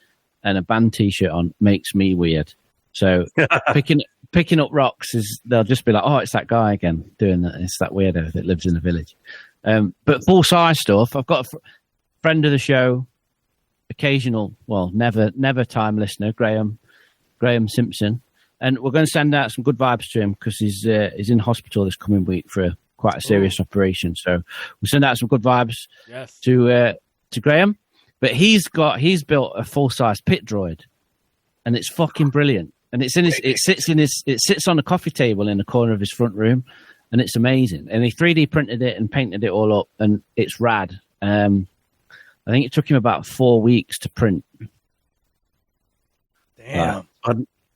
and a band T-shirt on makes me weird. So picking up rocks they'll just be like, oh, it's that guy again doing that. It's that weirdo that lives in the village. But full size stuff. I've got a friend of the show, occasional, well, never time listener, Graham Simpson, and we're going to send out some good vibes to him because he's in hospital this coming week for quite a serious operation. So we'll send out some good vibes to Graham. But he's built a full size pit droid, and it's fucking brilliant. And it sits on a coffee table in the corner of his front room, and it's amazing. And he 3D printed it and painted it all up, and it's rad. I think it took him about 4 weeks to print. Damn.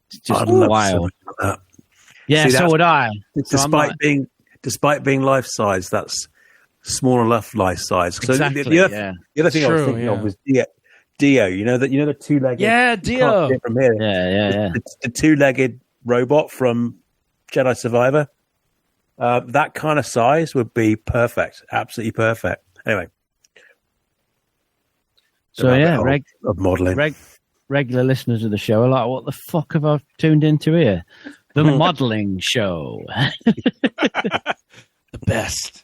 Just I'd love wild. something like that. Yeah, See, so would I. Despite being life size, that's small enough life size. So Exactly, the other thing I was thinking of was Dio. You know the two-legged. Yeah, Dio. From here. Yeah. The two-legged robot from Jedi Survivor. That kind of size would be perfect. Absolutely perfect. Anyway. So yeah, of modelling. Regular listeners of the show are like, what the fuck have I tuned into here? The modelling show. The best.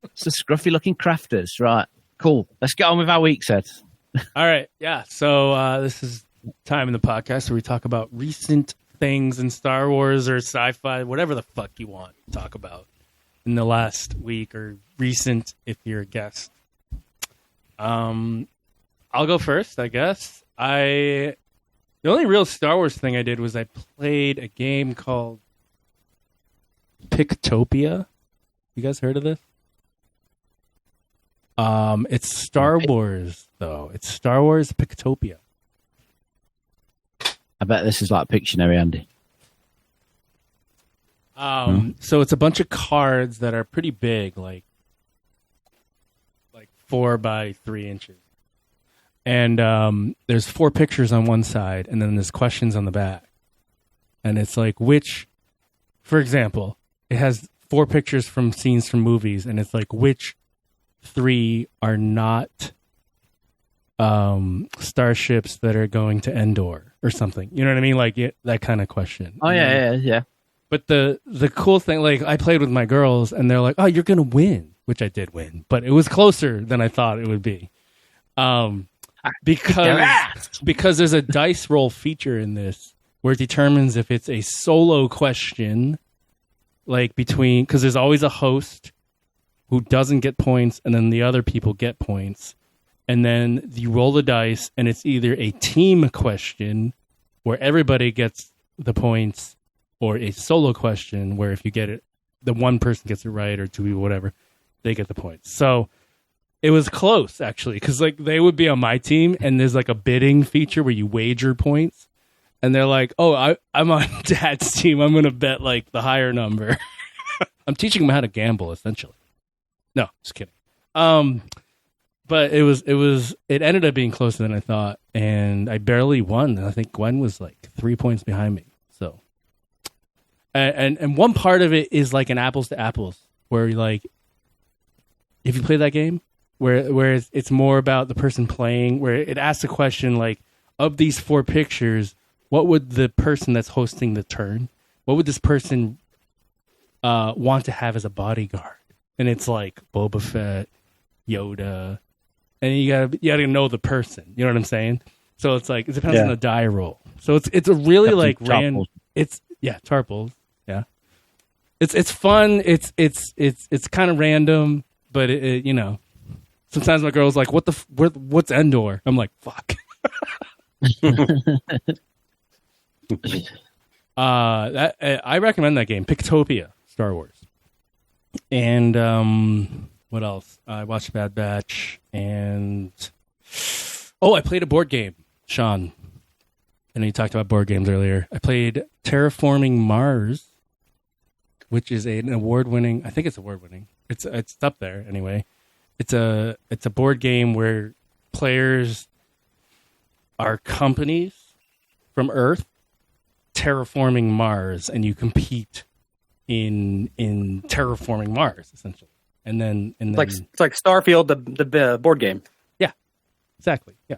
It's the scruffy looking crafters. Right. Cool. Let's get on with our week, Seth. All right. Yeah. So this is time in the podcast where we talk about recent things in Star Wars or sci-fi, whatever the fuck you want to talk about in the last week or recent if you're a guest. I'll go first, I guess. The only real Star Wars thing I did was I played a game called Pictopia. You guys heard of this? It's Star Wars, though. It's Star Wars Pictopia. I bet this is like Pictionary, Andy. So it's a bunch of cards that are pretty big, like 4 by 3 inches. And there's 4 pictures on one side, and then there's questions on the back. And it's like, for example, it has 4 pictures from scenes from movies, and it's like, which 3 are not starships that are going to Endor or something? You know what I mean? Like that kind of question. Oh, yeah. But the cool thing, like, I played with my girls, and they're like, oh, you're going to win, which I did win. But it was closer than I thought it would be. Because there's a dice roll feature in this where it determines if it's a solo question, like because there's always a host who doesn't get points, and then the other people get points. And then you roll the dice, and it's either a team question where everybody gets the points, or a solo question where if you get it, the one person gets it right, or 2 people, whatever, they get the points. So it was close, actually, because like they would be on my team, and there's like a bidding feature where you wager points, and they're like, "Oh, I'm on Dad's team. I'm going to bet like the higher number." I'm teaching them how to gamble, essentially. No, just kidding. But it ended up being closer than I thought, and I barely won. I think Gwen was like 3 points behind me. So, and one part of it is like an apples to apples, where you like, if you play that game. Where it's more about the person playing, where it asks a question like, of these 4 pictures, what would the person that's hosting the turn, what would this person want to have as a bodyguard? And it's like Boba Fett, Yoda, and you gotta know the person. You know what I'm saying? So it's like it depends on the die roll. So it's a really like random. Tarples. Yeah, it's fun. It's kind of random, but it you know. Sometimes my girl's like, what's Endor? I'm like, fuck. I recommend that game, Pictopia, Star Wars. And what else? I watched Bad Batch, and I played a board game, Sean. I know you talked about board games earlier. I played Terraforming Mars, which is an award-winning. I think it's award-winning. It's up there anyway. It's a board game where players are companies from Earth terraforming Mars, and you compete in terraforming Mars essentially. And then it's like Starfield, the board game. Yeah, exactly. Yeah,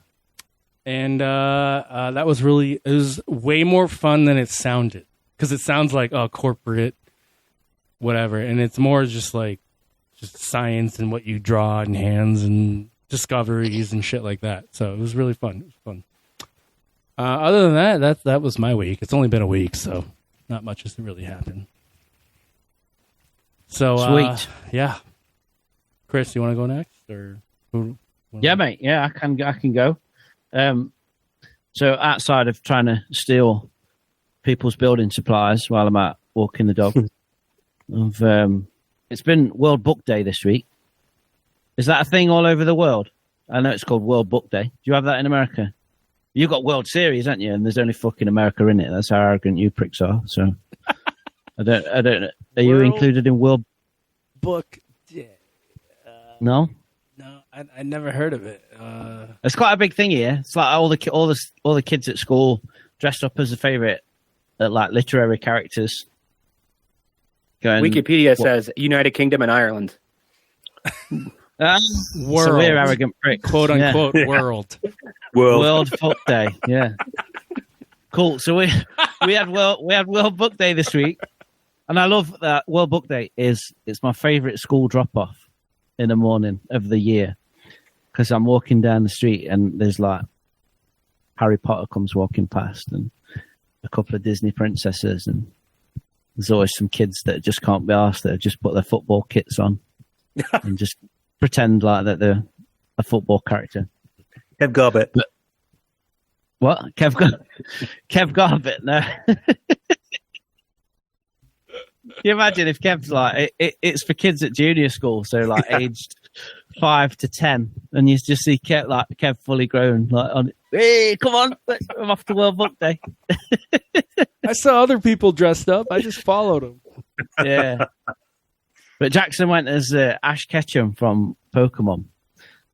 and that was it was way more fun than it sounded, because it sounds like corporate, whatever, and it's more just like just science and what you draw in hands and discoveries and shit like that. So it was really fun. It was fun. Other than that was my week. It's only been a week, so not much has really happened. So Sweet. Yeah. Chris, you want to go next, or who? Yeah, mate. Yeah, I can go. So outside of trying to steal people's building supplies while I'm out walking the dog, it's been World Book Day this week. Is that a thing all over the world? I know it's called World Book Day. Do you have that in America? You got World Series, haven't you? And there's only fucking America in it. That's how arrogant you pricks are. So I don't. Are you included in World Book Day? No. No, I never heard of it. It's quite a big thing here. It's like all the kids at school dressed up as a favorite, like literary characters. Wikipedia says United Kingdom and Ireland. World. So we're arrogant pricks. Quote unquote world. World Book Day. Yeah. Cool. So we had World Book Day this week, and I love that World Book Day it's my favorite school drop off in the morning of the year, because I'm walking down the street and there's like Harry Potter comes walking past and a couple of Disney princesses, and there's always some kids that just can't be asked, that have just put their football kits on and just pretend like that they're a football character. Kev Garbett. What? Kev Garbett? No. Can you imagine if Kev's like, it's for kids at junior school, so like aged 5 to 10, and you just see Kev fully grown, like, hey, come on, I'm off to World Book Day. I saw other people dressed up. I just followed them. Yeah. But Jackson went as Ash Ketchum from Pokemon,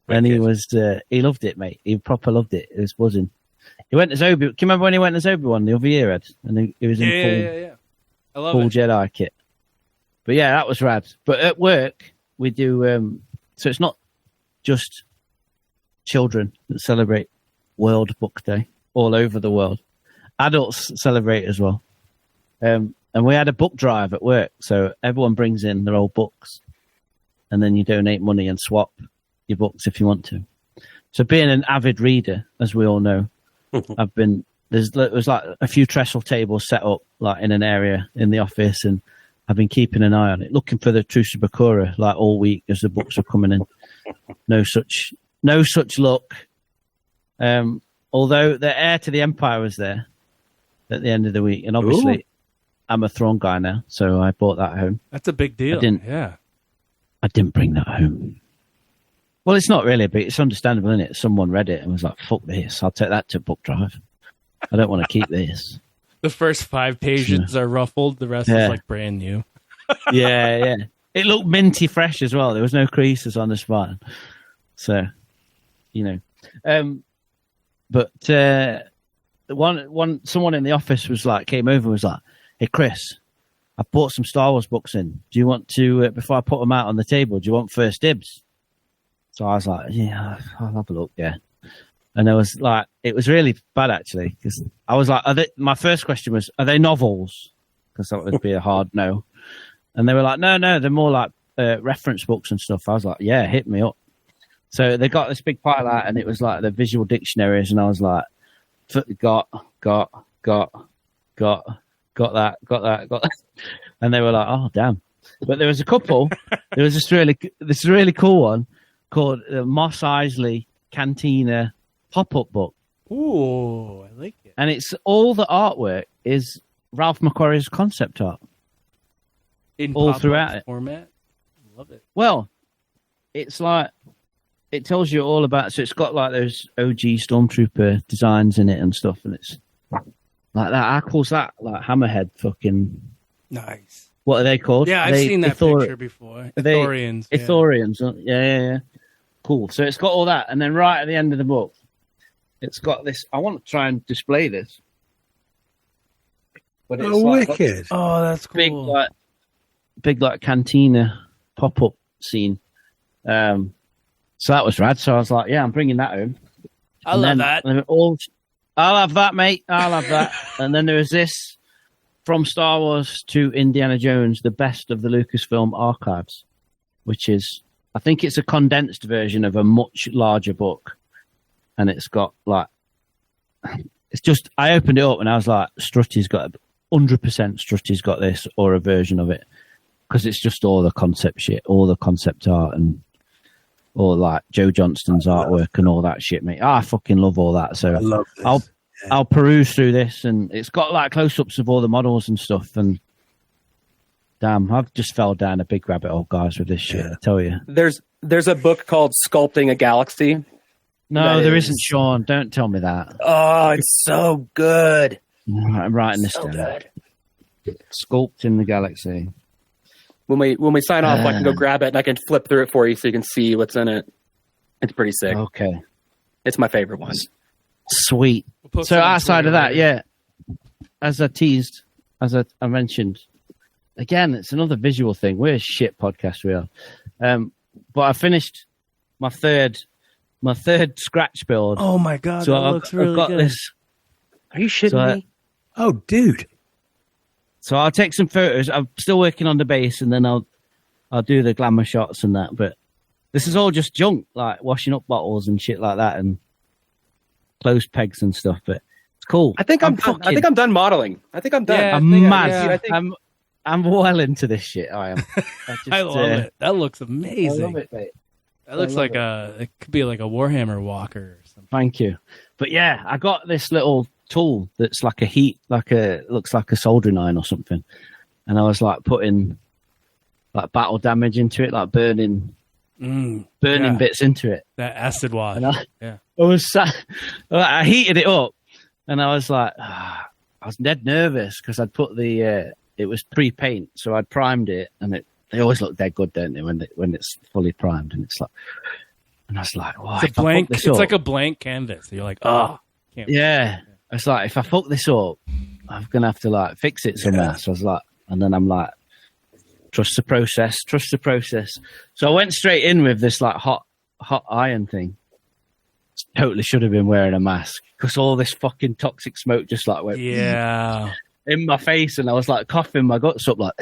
and he loved it, mate. He proper loved it. It was buzzing. He went as Obi. Can you remember when he went as Obi-Wan the other year, Ed? And he was in Yeah. I love full it. Jedi kit. But yeah, that was rad. But at work, we do, so it's not just children that celebrate World Book Day all over the world. Adults celebrate as well. And we had a book drive at work. So everyone brings in their old books, and then you donate money and swap your books if you want to. So being an avid reader, as we all know, there was like a few trestle tables set up like in an area in the office, and I've been keeping an eye on it, looking for the Truce of Bakura like all week as the books are coming in. No such luck. Although the Heir to the Empire was there at the end of the week, and obviously I'm a Throne guy now, so I bought that home. That's a big deal. I didn't bring that home. Well, it's not really, but it's understandable, isn't it? Someone read it and was like, fuck this, I'll take that to book drive. I don't want to keep this. The first 5 pages are ruffled. The rest is like brand new. Yeah. It looked minty fresh as well. There was no creases on the spine. So, but someone in the office came over and was like, hey, Chris, I bought some Star Wars books in. Do you want to, before I put them out on the table, do you want first dibs? So I was like, yeah, I'll have a look, yeah. And it was really bad, actually, because I was like, my first question was, are they novels? Because that would be a hard no. And they were like, no, they're more like reference books and stuff. I was like, yeah, hit me up. So they got this big pile out, and it was like the visual dictionaries, and I was like, got that. And they were like, oh, damn. But there was a couple. There was this really cool one called Mos Eisley Cantina pop-up book. Ooh, I like it. And it's all the artwork is Ralph McQuarrie's concept art. In all pop-up throughout it. format. Love it. Well, it's like, it tells you all about, so it's got like those OG Stormtrooper designs in it and stuff, and it's like that. I calls that like Hammerhead fucking... Nice. What are they called? Yeah, I've seen that picture before. Ithorians. Ithorians. Yeah. Cool. So it's got all that, and then right at the end of the book, it's got this. I want to try and display this, but it's wicked! Oh, that's cool. Big cantina pop-up scene. So that was rad. So I was like, yeah, I'm bringing that home. I love that. I'll have that, mate. I'll have that. And then there was this. From Star Wars to Indiana Jones, the best of the Lucasfilm archives. which is, I think it's a condensed version of a much larger book. And it's got like, it's just, I opened it up and I was like, Strutty's got 100% Strutty's got this or a version of it. Because it's just all the concept shit, all the concept art and all like Joe Johnston's artwork and all that shit, mate. I fucking love all that. So I love this. I'll peruse through this, and it's got like close-ups of all the models and stuff. And damn, I've just fell down a big rabbit hole, guys, with this shit. I tell you. There's a book called Sculpting a Galaxy. No, there isn't, Sean. Don't tell me that. Oh, it's so good. I'm writing this So down. good. Sculpting the Galaxy. When we sign off, I can go grab it and I can flip through it for you so you can see what's in it. It's pretty sick. Okay. It's my favorite one. Sweet. We'll So outside of that, as I teased, as I mentioned, again, it's another visual thing. We're a shit podcast, we are. But I finished my third scratch build. Oh my god, So that I've looks really got good. this. Are you shitting me? Oh, dude. So I'll take some photos. I'm still working on the base, and then I'll do the glamour shots and that. But this is all just junk, like washing up bottles and shit like that, and closed pegs and stuff. But it's cool. I think I'm done modeling. I think I'm done. Yeah. I'm mad. yeah, I think- I'm well into this shit. I am. I love it. That looks amazing. I love it, mate. That looks like it could be like a Warhammer walker or something. Thank you. But yeah, I got this little tool that's like looks like a soldering iron or something. And I was like putting like battle damage into it, like burning yeah. bits into it. That acid wash. And I heated it up and I was like, I was dead nervous because I'd put it was pre-paint. So I'd primed it and they always look dead good, don't they? When it's fully primed and it's like, and I was like, oh, It's a blank. It's like a blank canvas. You're like, can't. Yeah. It's like, if I fuck this up, I'm going to have to like fix it somewhere. Yeah. So I was like, and then I'm like, trust the process. So I went straight in with this like hot iron thing. Totally should have been wearing a mask because all this fucking toxic smoke just like went in my face and I was like coughing my guts up like,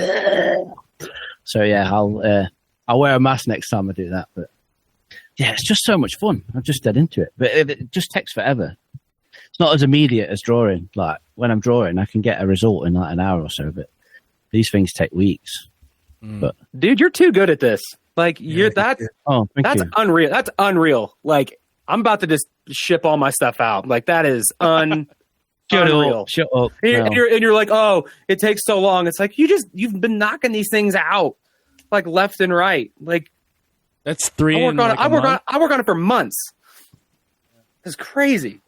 so yeah, I'll wear a mask next time I do that. But yeah, it's just so much fun. I'm just dead into it, but it just takes forever. It's not as immediate as drawing. Like when I'm drawing, I can get a result in like an hour or so, but these things take weeks. But Dude, you're too good at this. Like that's thank you. unreal. That's unreal. Like I'm about to just ship all my stuff out. Like that is unreal. Shut up. And you're like, oh, it takes so long. It's like you've been knocking these things out like left and right. Like That's three. I work on it for months. It's crazy.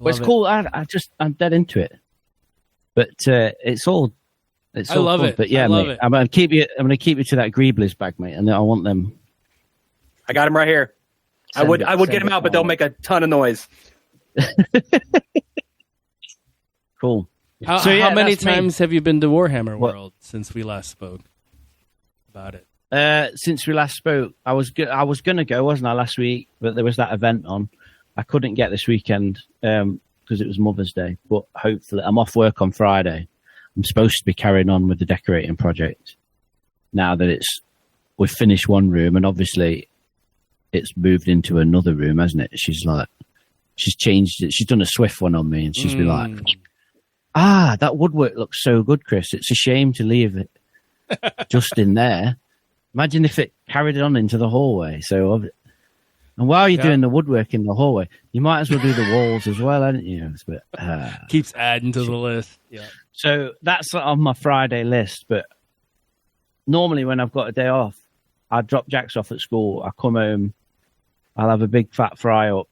But it's cool. I'm dead into it. But it's all I love fun. it. But yeah, I love mate, it. I'm gonna keep you to that Greeblies bag, mate, and I want them. I got them right here. I would Send get them it out, but they'll my make a ton of noise. Cool. How many times have you been to Warhammer World since we last spoke about it? Since we last spoke, I was gonna go, wasn't I, last week? But there was that event on. I couldn't get this weekend because it was Mother's Day. But hopefully, I'm off work on Friday. I'm supposed to be carrying on with the decorating project now that we've finished one room and obviously it's moved into another room, hasn't it? She's changed it. She's done a swift one on me and she's been like, that woodwork looks so good, Chris. It's a shame to leave it just in there. Imagine if it carried on into the hallway. And while you're doing the woodwork in the hallway, you might as well do the walls as well, hadn't you? But, Keeps adding to the list. Yeah. So that's on my Friday list. But normally when I've got a day off, I drop Jax off at school. I come home, I'll have a big fat fry up,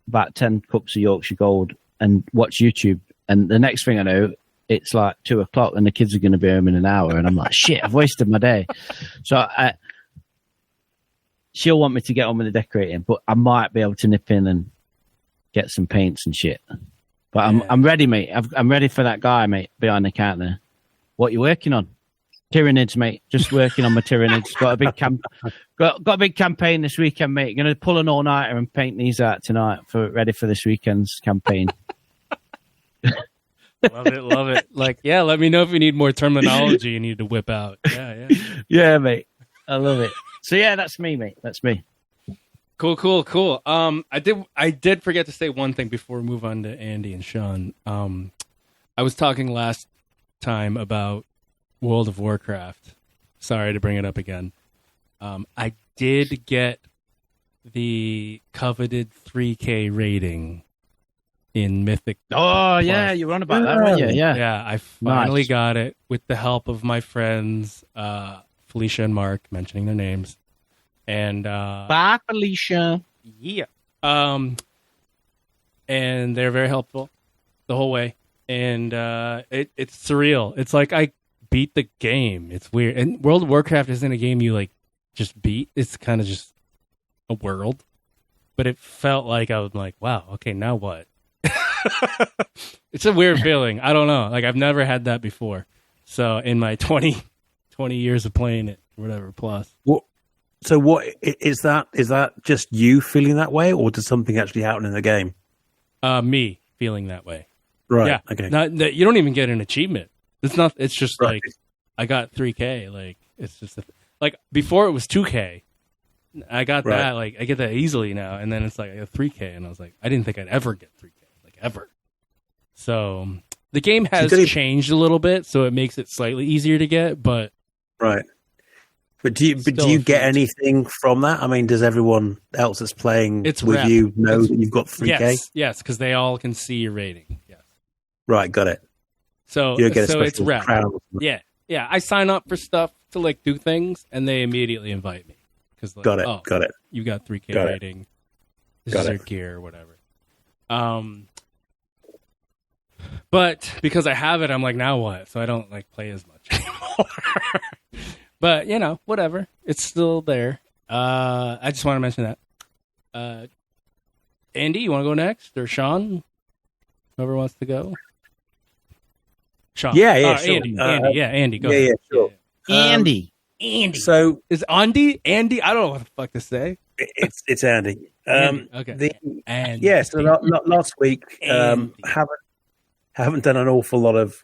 about 10 cups of Yorkshire Gold, and watch YouTube. And the next thing I know, it's like 2:00 and the kids are going to be home in an hour. And I'm like, shit, I've wasted my day. So she'll want me to get on with the decorating, but I might be able to nip in and get some paints and shit. But I'm ready, mate. I'm ready for that guy, mate, behind the counter. What you working on? Tyranids, mate. Just working on my Tyranids. Got a big campaign this weekend, mate. Going to pull an all-nighter and paint these out tonight ready for this weekend's campaign. Love it, love it. Like, yeah, let me know if you need more terminology you need to whip out. Yeah, yeah. Yeah, mate. I love it. So yeah, that's me, mate. That's me. Cool. I did forget to say one thing before we move on to Andy and Sean. I was talking last time about World of Warcraft. Sorry to bring it up again. I did get the coveted 3K rating in Mythic. Oh, yeah, Plus. you were on about that, weren't you? Yeah. Yeah, I finally got it with the help of my friends, Felicia and Mark, mentioning their names. And Bye, Felicia. yeah. And they're very helpful the whole way. And it's surreal. It's like I beat the game. It's weird. And World of Warcraft isn't a game you like just beat. It's kind of just a world. But it felt like I was like, wow, okay, now what? It's a weird feeling. I don't know. Like I've never had that before. So in my 20 years of playing it, whatever plus. So what is that? Is that just you feeling that way, or does something actually happen in the game? Me feeling that way. Right. Yeah. Okay. You don't even get an achievement. It's not. It's just Right. like I got 3K. Like it's just like before it was 2K. I got Right. that. Like I get that easily now, and then it's like I got 3K, and I was like, I didn't think I'd ever get 3K, like ever. So the game has changed a little bit, so it makes it slightly easier to get. But right. But do you get anything from that? I mean, does everyone else that's playing with rep. you know that you've got 3K? Yes, because they all can see your rating. Yes. Right, got it. So You get a it's special rep. crown. Yeah. I sign up for stuff to like do things, and they immediately invite me because like, Got it. oh, Got it. you got 3K Got it. rating. This Got is it. your gear or whatever. But because I have it, I'm like, now what? So I don't like play as much anymore. But you know, whatever. It's still there. I just want to mention that. Andy, you want to go next, or Sean? Whoever wants to go. Sean. Yeah, sure. Andy, go Yeah, ahead. sure. Andy. So Is Andy? I don't know what the fuck to say. it's Andy. Andy, okay. Andy. Yeah. So last week, Andy. haven't done an awful lot of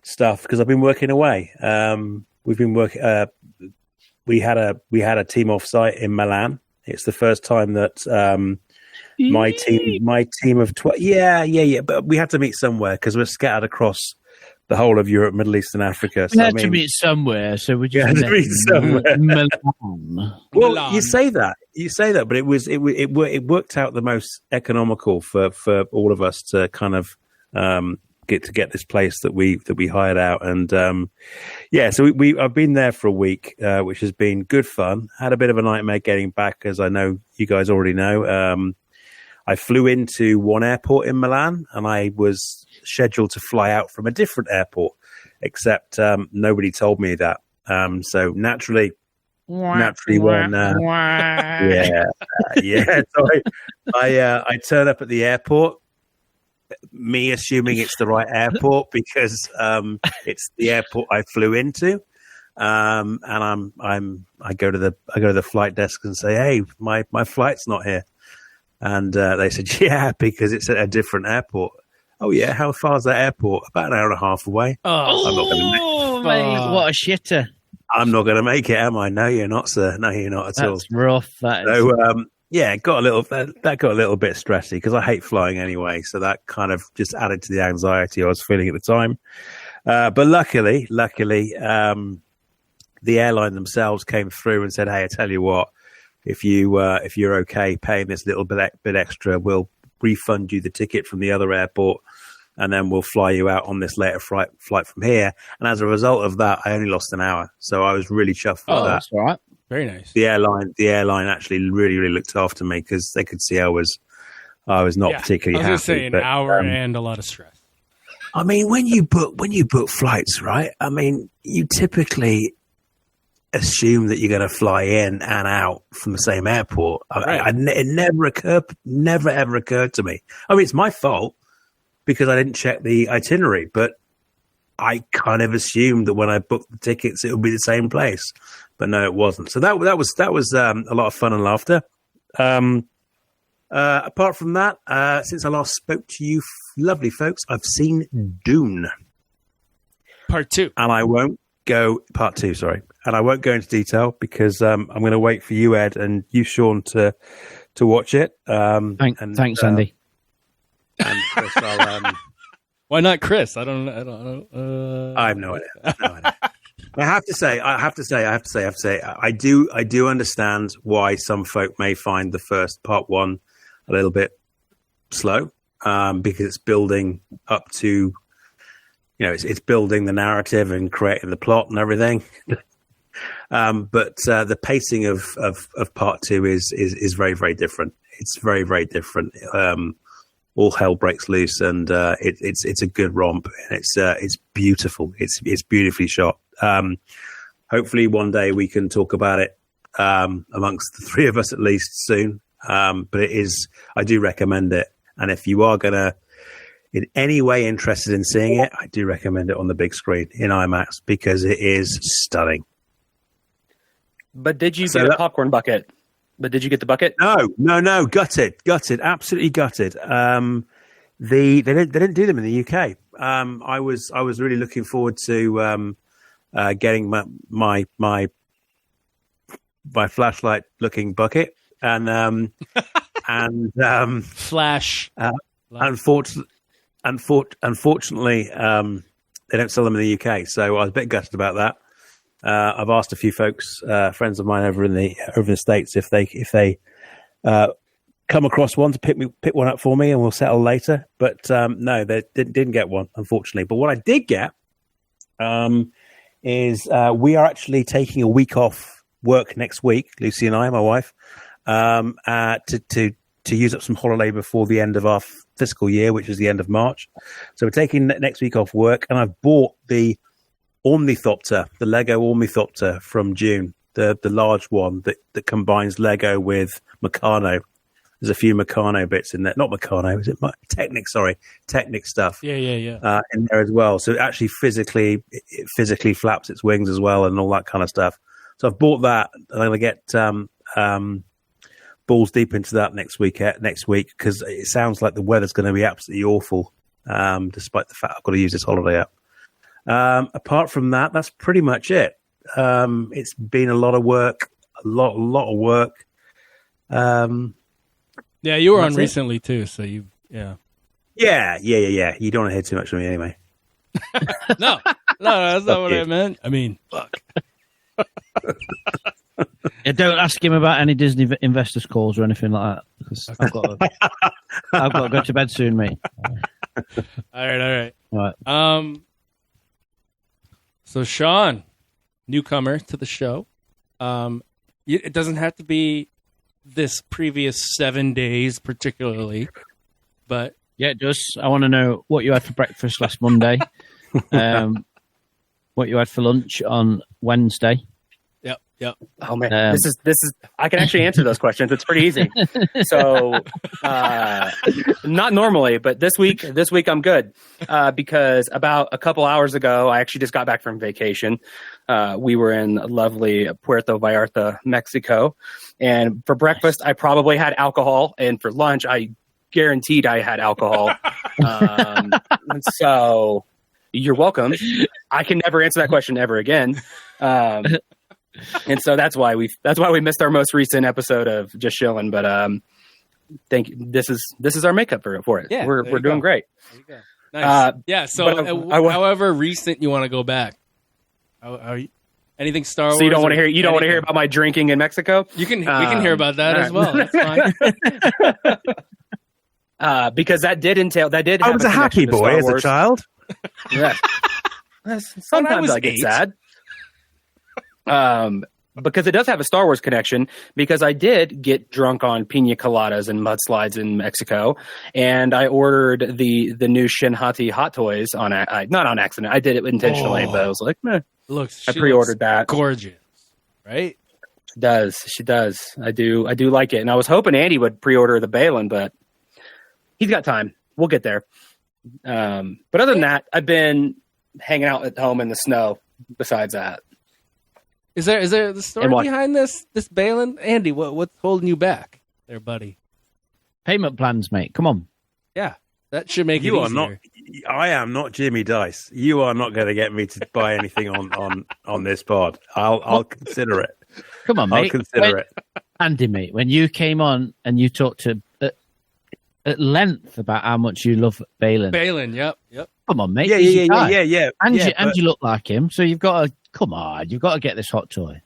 stuff because I've been working away. We've been working. We had a team off site in Milan. It's the first time that my team of 12. Yeah. But we had to meet somewhere because we're scattered across the whole of Europe, Middle East, and Africa. We had to meet somewhere, so we just had to meet somewhere. Milan. Well, Milan. you say that, but it worked out the most economical for all of us to kind of get this place that we hired out, and so I've been there for a week, which has been good fun. Had a bit of a nightmare getting back, as I know you guys already know. I flew into one airport in Milan, and I was scheduled to fly out from a different airport, except nobody told me that. So naturally when so I turn up at the airport, me assuming it's the right airport because it's the airport I flew into, and I go to the flight desk and say, hey, my flight's not here, and they said, yeah, because it's at a different airport. Oh yeah, how far is that airport? About an hour and a half away. Oh, mate, what a shitter! I'm not going to make it, am I? No, you're not, sir. No, you're not at all. That's rough. That is. So, that got a little bit stressy because I hate flying anyway. So that kind of just added to the anxiety I was feeling at the time. But luckily, the airline themselves came through and said, "Hey, I tell you what, if you're okay paying this little bit extra, we'll refund you the ticket from the other airport, and then we'll fly you out on this later flight from here." And as a result of that, I only lost an hour. So I was really chuffed with that. That's all right. Very nice. The airline actually really, really looked after me because they could see I was not particularly happy. I was going to say an hour and a lot of stress. I mean, when you book flights, right? I mean, you typically assume that you're going to fly in and out from the same airport. Right. It never ever occurred to me. I mean, it's my fault because I didn't check the itinerary, but I kind of assumed that when I booked the tickets, it would be the same place. But no, it wasn't. So that was a lot of fun and laughter. Apart from that, since I last spoke to you, lovely folks, I've seen Dune. Part 2. And I won't go part 2. Sorry, and I won't go into detail because I'm going to wait for you, Ed, and you, Sean, to watch it. Thanks, Andy. And Chris, I'll, why not Chris? I don't know. I have no idea. I have to say, I do understand why some folk may find the first part 1 a little bit slow, because it's building up to, it's building the narrative and creating the plot and everything. But the pacing of part 2 is very, very different. It's very, very different. All hell breaks loose, and it's a good romp. And it's beautiful. It's beautifully shot. Hopefully, one day we can talk about it amongst the 3 of us at least soon. But I do recommend it. And if you are gonna in any way interested in seeing it, I do recommend it on the big screen in IMAX because it is stunning. But did you get a popcorn bucket? But did you get the bucket? No, gutted, absolutely gutted. They didn't do them in the UK. I was really looking forward to getting my flashlight looking bucket and Flash. Unfortunately, they don't sell them in the UK, so I was a bit gutted about that. I've asked a few folks, friends of mine over in the States, if they come across one to pick one up for me, and we'll settle later. But no, they didn't get one, unfortunately. But what I did get is we are actually taking a week off work next week, Lucy and I, my wife, to use up some holiday before the end of our fiscal year, which is the end of March. So we're taking next week off work, and I've bought the Ornithopter, the Lego Ornithopter from June, the large one that combines Lego with Meccano. There's a few Meccano bits in there. Not Meccano, is it? Technic stuff. Yeah. In there as well. So it actually physically flaps its wings as well and all that kind of stuff. So I've bought that. I'm going to get balls deep into that next week because it sounds like the weather's going to be absolutely awful, despite the fact I've got to use this holiday up. Apart from that, that's pretty much it. It's been a lot of work, a lot of work. Yeah, you were on recently too, so yeah. You don't want to hear too much from me anyway. No, that's not what I meant. I mean, fuck. Yeah, don't ask him about any Disney investors calls or anything like that, because I've got to go to bed soon, mate. All right. So Sean, newcomer to the show. It doesn't have to be this previous 7 days particularly, but yeah, it does. I want to know what you had for breakfast last Monday, what you had for lunch on Wednesday. Yep. Oh man, this is. I can actually answer those questions. It's pretty easy. So, not normally, but this week I'm good because about a couple hours ago, I actually just got back from vacation. We were in lovely Puerto Vallarta, Mexico, and for breakfast I probably had alcohol, and for lunch I guaranteed I had alcohol. So, you're welcome. I can never answer that question ever again. And so that's why we missed our most recent episode of Just Chillin'. But this is our makeup for it. Yeah, we're doing great. There you go. Nice. Yeah. So however recent you want to go back, anything Star Wars. So you don't want to hear want to hear about my drinking in Mexico. We can hear about that as well. That's fine. Because that did. I was a happy boy as a child. Yeah. Sometimes I get sad. Because it does have a Star Wars connection, because I did get drunk on pina coladas and mudslides in Mexico, and I ordered the new Shinhati hot toys not on accident. I did it intentionally, but I was like, I pre-ordered that. Gorgeous, right? She does. I do like it, and I was hoping Andy would pre-order the Balin, but he's got time. We'll get there. But other than that, I've been hanging out at home in the snow. Besides that. Is there the story behind this Balin? Andy, what's holding you back there, buddy? Payment plans, mate. Come on. Yeah, that should make You it are easier. not. I am not Jimmy Dice. You are not going to get me to buy anything on this pod. I'll consider it. Come on, I'll mate. consider it. Andy, mate, when you came on and you talked to at length about how much you love Balin. Balin, yep. Come on, mate. Yeah. And, yeah, and you look like him, so you've got to come on. You've got to get this hot toy.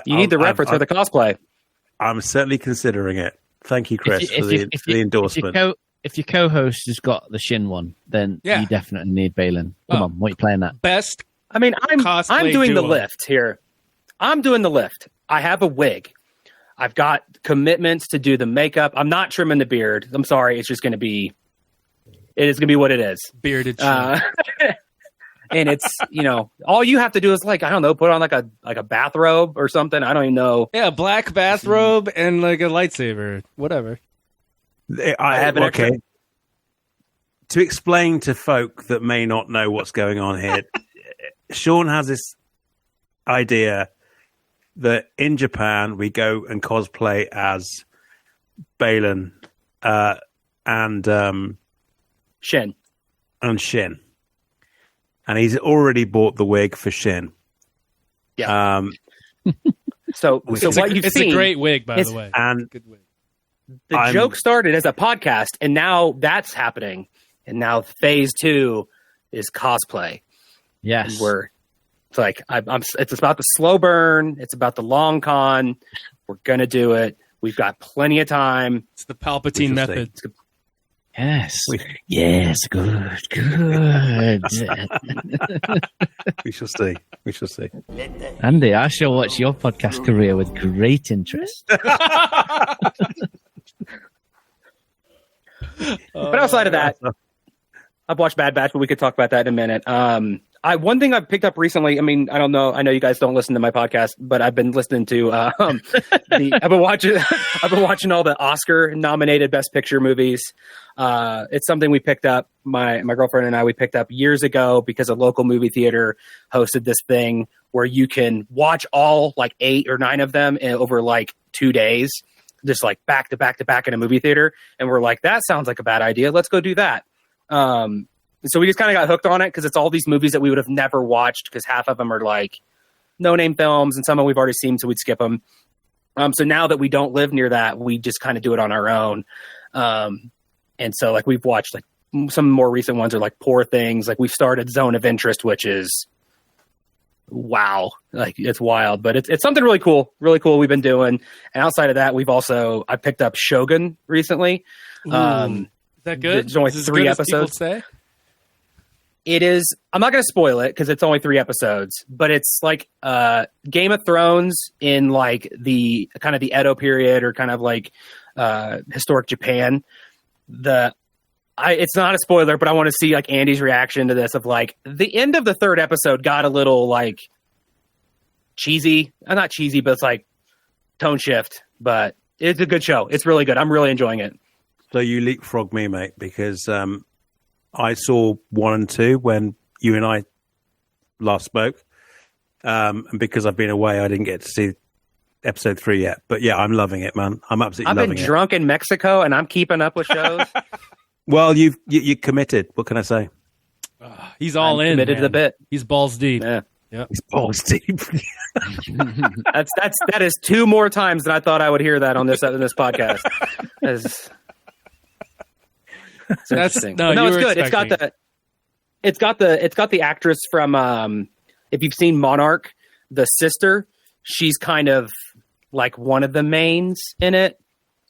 You need the reference for the cosplay. I'm certainly considering it. Thank you, Chris, for the endorsement. If your co-host has got the Shin one, then Yeah. you definitely need Balin. Come on, what are you playing that? Best. I mean, I'm Cosplay doing the duo. lift here. I'm doing the lift. I have a wig. I've got commitments to do the makeup. I'm not trimming the beard. I'm sorry. It's just going to be. It is going to be what it is. Bearded chin. And it's, all you have to do is I don't know, put on like a bathrobe or something. I don't even know. Yeah, black bathrobe and like a lightsaber, whatever. I have an extra. Okay. To explain to folk that may not know what's going on here, Sean has this idea that in Japan we go and cosplay as Balin and Shin. Shin. And he's already bought the wig for Shin. Yeah. So what you've It's seen, a great wig, by the way. And Good wig. the joke started as a podcast, and now that's happening. And now phase 2 is cosplay. Yes. And it's about the slow burn. It's about the long con. We're going to do it. We've got plenty of time. It's the Palpatine method. Yes. Yes. Good. we shall see. We shall see. Andy, I shall watch your podcast career with great interest. But outside of that, I've watched Bad Batch, but we could talk about that in a minute. One thing I've picked up recently. I mean, I don't know. I know you guys don't listen to my podcast, but I've been listening to. I've been watching. I've been watching all the Oscar-nominated Best Picture movies. It's something we picked up. My girlfriend and I, we picked up years ago because a local movie theater hosted this thing where you can watch all 8 or 9 of them over 2 days, just back to back to back in a movie theater. And we're like, that sounds like a bad idea. Let's go do that. So we just kind of got hooked on it because it's all these movies that we would have never watched because half of them are no-name films and some of them we've already seen, so we'd skip them. So now that we don't live near that, we just kind of do it on our own. And so we've watched some more recent ones are Poor Things. We've started Zone of Interest, which is wow, it's wild, but it's something really cool we've been doing. And outside of that, I picked up Shogun recently. Is that good? There's only 3 episodes. Say? It is. I'm not going to spoil it because it's only 3 episodes, but it's Game of Thrones in the kind of the Edo period or kind of historic Japan. It's not a spoiler, but I want to see Andy's reaction to this of the end of the 3rd episode got a little cheesy. Not cheesy, but it's tone shift. But it's a good show. It's really good. I'm really enjoying it. So you leapfrog me, mate, because I saw 1 and 2 when you and I last spoke. And because I've been away, I didn't get to see episode 3 yet. But yeah, I'm loving it, man. I'm absolutely loving it. I've been drunk in Mexico and I'm keeping up with shows. Well, you committed. What can I say? He's all in. Committed man. to the bit. He's balls deep. Yeah. Yep. He's balls deep. That is 2 more times than I thought I would hear that on this podcast. It's interesting. No, it's good. It's got the actress from if you've seen Monarch, the sister, she's kind of one of the mains in it.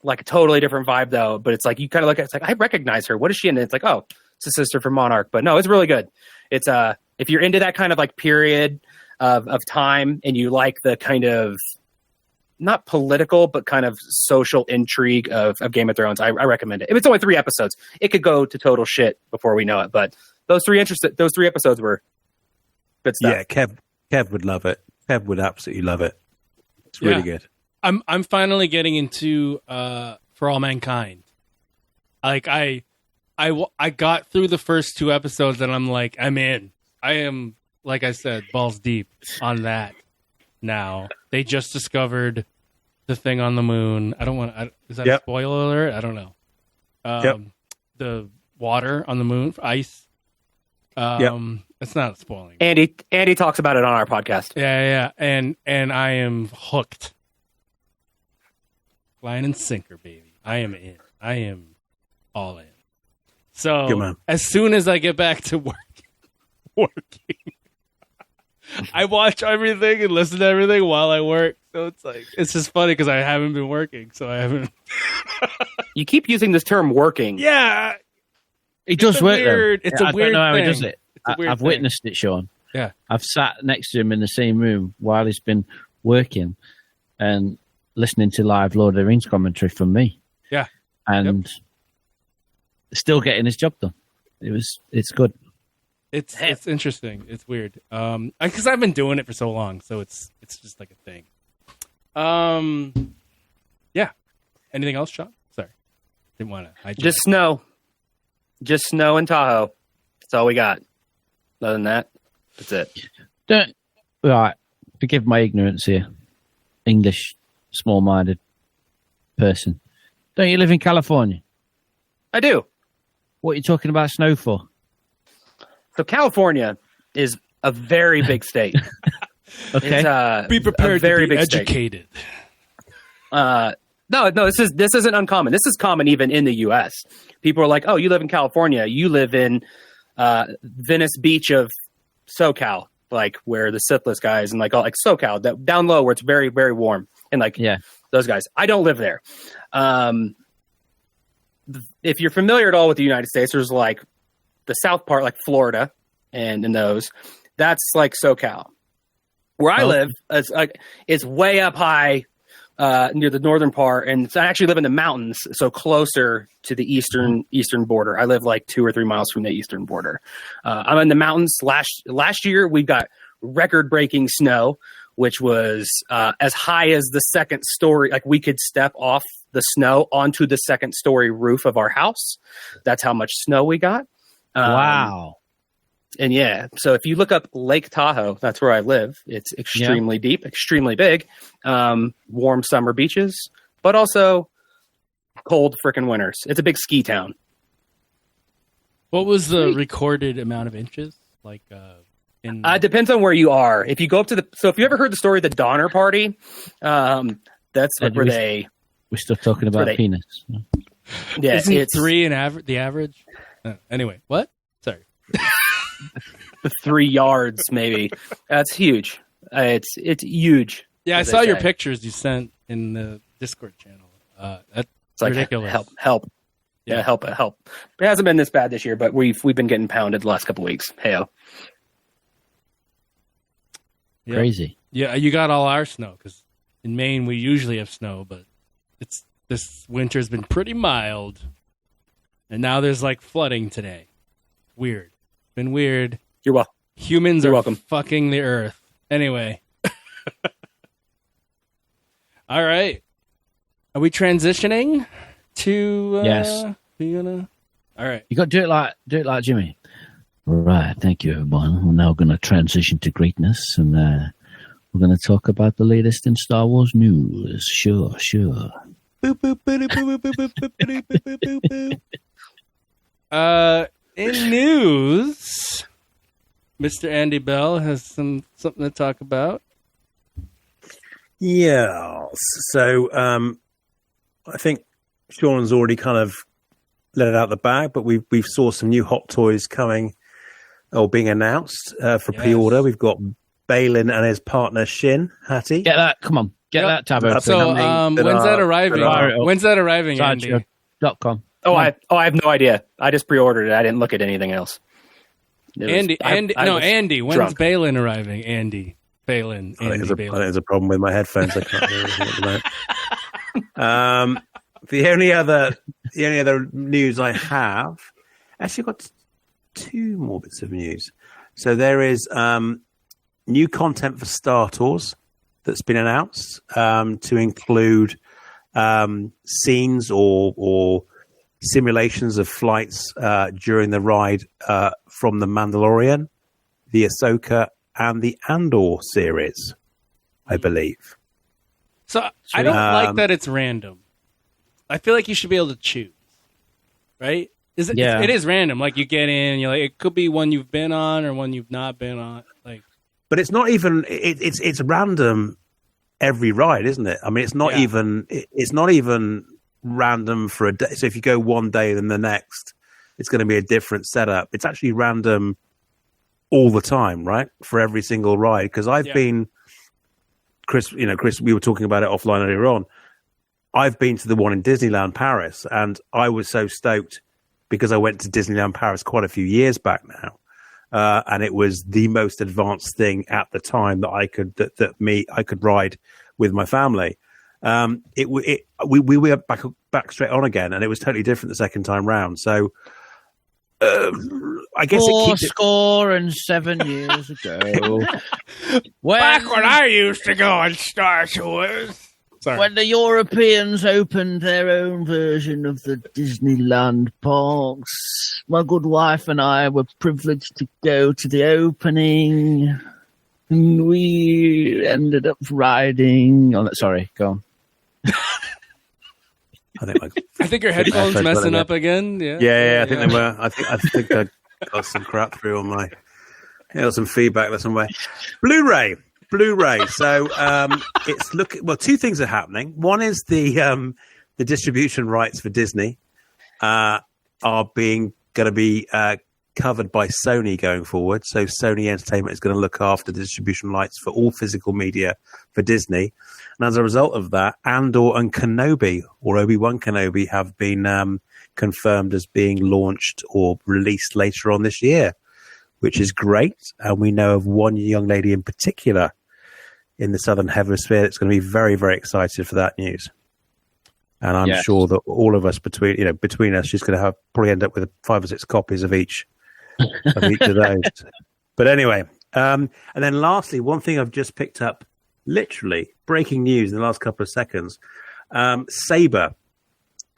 A totally different vibe though, but it's you kind of look at it, it's I recognize her. What is she in? And it's oh, it's a sister from Monarch. But no, it's really good. It's if you're into that kind of period of time and you like the kind of not political, but kind of social intrigue of Game of Thrones, I recommend it. If it's only 3 episodes, it could go to total shit before we know it. But those 3 episodes were good stuff. Yeah, Kev would love it. Kev would absolutely love it. It's really good. I'm finally getting into For All Mankind. I got through the first 2 episodes and I'm I'm in. I am, like I said, balls deep on that. Now they just discovered the thing on the moon. I don't want. Is that a spoiler alert? I don't know. the water on the moon, ice. It's not spoiling. Andy talks about it on our podcast. Yeah, and I am hooked. Line and sinker, baby. I am in. I am all in. So as soon as I get back to working, I watch everything and listen to everything while I work. So it's just funny because I haven't been working, so I haven't. You keep using this term "working." Yeah, it does work. It's a weird I don't know how thing. he does it. I've witnessed it, Sean. Yeah, I've sat next to him in the same room while he's been working and listening to live Lord of the Rings commentary from me. Yeah, and still getting his job done. It's good. It's interesting. It's weird. Because I've been doing it for so long, so it's just like a thing. Yeah. Anything else, Sean? Sorry, didn't want to. Just snow in Tahoe. That's all we got. Other than that, that's it. Right. Forgive my ignorance here. English, small-minded person. Don't you live in California? I do. What are you talking about snow for? So California is a very big state. Okay. It's, be prepared very to be big educated. No, this isn't uncommon. This is common even in the U.S. People are like, "Oh, you live in California. You live in Venice Beach of SoCal, like where the Sithless guys and like all like SoCal, that down low where it's very, very warm and like those guys. I don't live there. If you're familiar at all with the United States, there's like the south part, like Florida, and in those, that's like SoCal. Where I live, it's way up high near the northern part, and I actually live in the mountains, so closer to the eastern border. I live like 2 or 3 miles from the eastern border. I'm in the mountains. Last year, we got record-breaking snow, which was as high as the second story. Like we could step off the snow onto the second story roof of our house. That's how much snow we got. Wow. And yeah, so if you look up Lake Tahoe, that's where I live. It's extremely deep, extremely big, warm summer beaches, but also cold frickin' winters. It's a big ski town. What was the recorded amount of inches? Like, it depends on where you are. If you go up to so if you ever heard the story of the Donner Party, that's where we're still talking about penis. Yeah, isn't it's 3 in the average. Anyway, what? Sorry. 3 yards, maybe. That's huge. It's huge. Yeah, I saw your pictures you sent in the Discord channel. That's ridiculous. Help. Yeah, help. It hasn't been this bad this year, but we've been getting pounded the last couple of weeks. Heyo. Yep. Crazy. Yeah, you got all our snow because in Maine we usually have snow, but this winter's been pretty mild, and now there's like flooding today. Weird. Been weird. You're welcome. Humans are welcome. Fucking the earth. Anyway. All right. Are we transitioning to? Yes. All right. You got to do it like Jimmy. Right. Thank you, everyone. We're now going to transition to greatness, and we're going to talk about the latest in Star Wars news. Sure. In news, Mr. Andy Bell has something to talk about. Yeah. So I think Sean's already kind of let it out the bag, but we've saw some new hot toys coming or being announced for pre-order. We've got Balin and his partner Shin Hattie. Get that. Come on. Get that tab open. So when's that arriving? When's that arriving, Andy? .com. I have no idea. I just pre-ordered it. I didn't look at anything else. Andy. When's Balin arriving? Andy. Balin. I think there's a problem with my headphones. I can't hear anything at the moment. The only other news I have, actually, I've got 2 more bits of news. So there is new content for Star Tours that's been announced to include scenes or simulations of flights during the ride from The Mandalorian, the Ahsoka, and the Andor series, I believe. So I don't like that it's random. I feel like you should be able to choose. right? Yeah. It is random. Like you get in, you're like, it could be one you've been on or one you've not been on. Like, but it's not even. It's random every ride, isn't it? I mean, it's not even. It's not even random for a day. So if you go one day, then the next, it's going to be a different setup. It's actually random all the time, right? For every single ride. Because I've been, Chris, we were talking about it offline earlier on. I've been to the one in Disneyland Paris, and I was so stoked because I went to Disneyland Paris quite a few years back now. And it was the most advanced thing at the time that I could ride with my family. We were back straight on again, and it was totally different the second time round. So I guess it keeps 7 years ago, back when I used to go on Star Tours. Sorry. When the Europeans opened their own version of the Disneyland parks, my good wife and I were privileged to go to the opening, and we ended up riding on it. Sorry, go on. I think your headphones messing up again. Yeah. I think they were. I think I got some crap through on my. Got some feedback there some way. Blu-ray. So well, two things are happening. One is the distribution rights for Disney are going to be covered by Sony going forward. So Sony Entertainment is going to look after the distribution rights for all physical media for Disney. And as a result of that, Andor and Kenobi, or Obi-Wan Kenobi, have been confirmed as being launched or released later on this year, which is great. And we know of one young lady in particular in the Southern Hemisphere that's going to be very, very excited for that news. And I'm sure that all of us between us, she's going to probably end up with 5 or 6 copies of each of those. But anyway, and then lastly, one thing I've just picked up, literally breaking news in the last couple of seconds. Saber,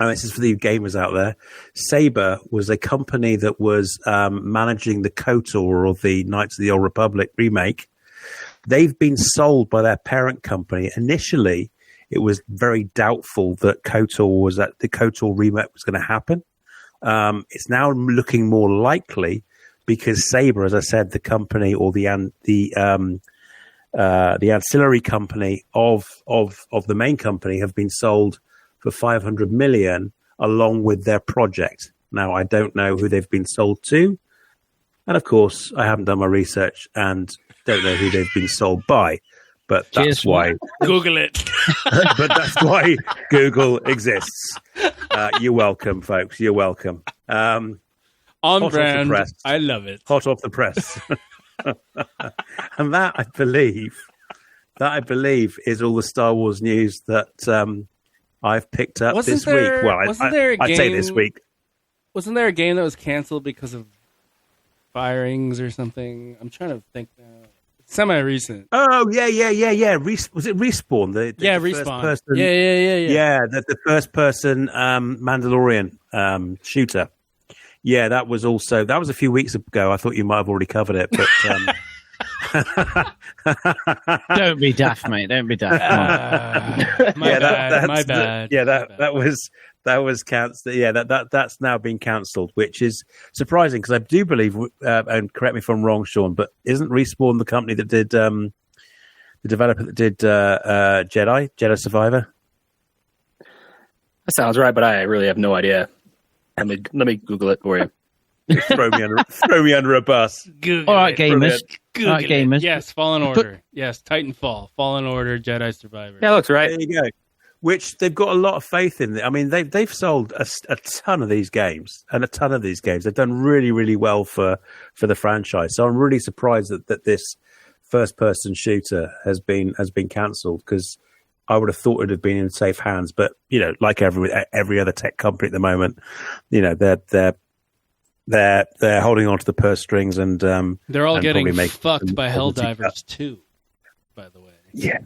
and this is for the gamers out there. Saber was a company that was managing the KOTOR, or the Knights of the Old Republic remake. They've been sold by their parent company. Initially, it was very doubtful that the KOTOR remake was going to happen. It's now looking more likely because Saber, as I said, the company or the ancillary company of the main company, have been sold for $500 million along with their project. Now, I don't know who they've been sold to, and of course, I haven't done my research and don't know who they've been sold by. But that's why Google it. But that's why Google exists. You're welcome, folks. You're welcome. On brand. I love it. Hot off the press. And that I believe is all the Star Wars news that I've picked up this week. Well, I'd say this week. Wasn't there a game that was canceled because of firings or something? I'm trying to think now. Semi-recent. Oh, yeah. Was it Respawn? The Respawn. Person, Yeah. The first-person Mandalorian shooter. Yeah, that was a few weeks ago. I thought you might have already covered it, but don't be daft, mate. Don't be daft. My bad. That was cancelled. Yeah, that's now been cancelled, which is surprising because I do believe, and correct me if I'm wrong, Sean, but isn't Respawn the company that did the developer that did Jedi Survivor? That sounds right, but I really have no idea. Let me Google it for you. throw me under a bus. Google All right, gamers. Google All right, gamers. It. Yes, Fallen Order. Yes, Titanfall, Fallen Order, Jedi Survivor. Yeah, looks right. There you go. Which they've got a lot of faith in. I mean, they've sold a ton of these games, and a ton of these games. They've done really, really well for the franchise. So I'm really surprised that this first-person shooter has been cancelled, because I would have thought it would have been in safe hands. But like every other tech company at the moment, they're holding on to the purse strings, and they're all and getting fucked by Helldivers too. By the way, yeah.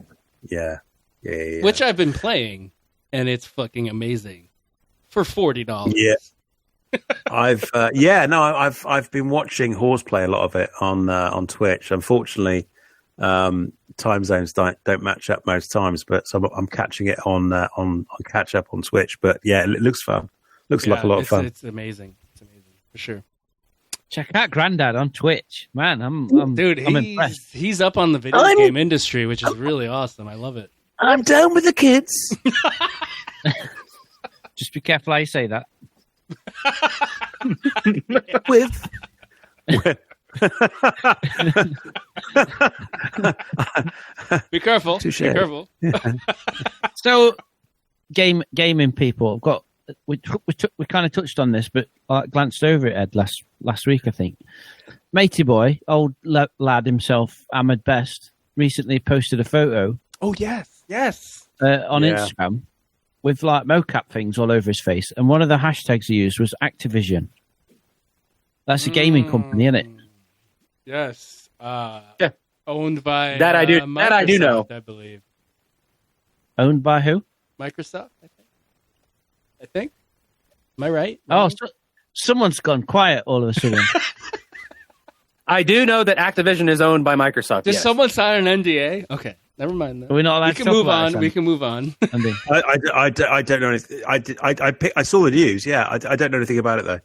Which I've been playing, and it's fucking amazing for $40. Yeah, I've been watching Horseplay, a lot of it on Twitch. Unfortunately, time zones don't match up most times, but so I'm catching it on catch up on Twitch. But yeah, it looks fun. Looks like a lot of fun. It's amazing. It's amazing for sure. Check out Grandad on Twitch, man. I'm impressed. He's up on the video game industry, which is really awesome. I love it. I'm down with the kids. Just be careful how you say that. with. Be careful. Touché. Be careful. So, gaming people. I've got. We kind of touched on this, but I glanced over it, Ed, last week, I think. Matey boy, old lad himself, Ahmed Best, recently posted a photo. Oh, yes. On Instagram with like mocap things all over his face. And one of the hashtags he used was Activision. That's a gaming company, isn't it? Yes. Yeah. Owned by That I do know. I believe. Owned by who? Microsoft, I think. Am I right? Oh, someone's gone quiet all of a sudden. I do know that Activision is owned by Microsoft. Did yes. someone sign an NDA? Okay, never mind that. Are we not allowed We to can talk move about on. this, We can move on. Andy? I don't know anything. I saw the news. Yeah, I don't know anything about it though.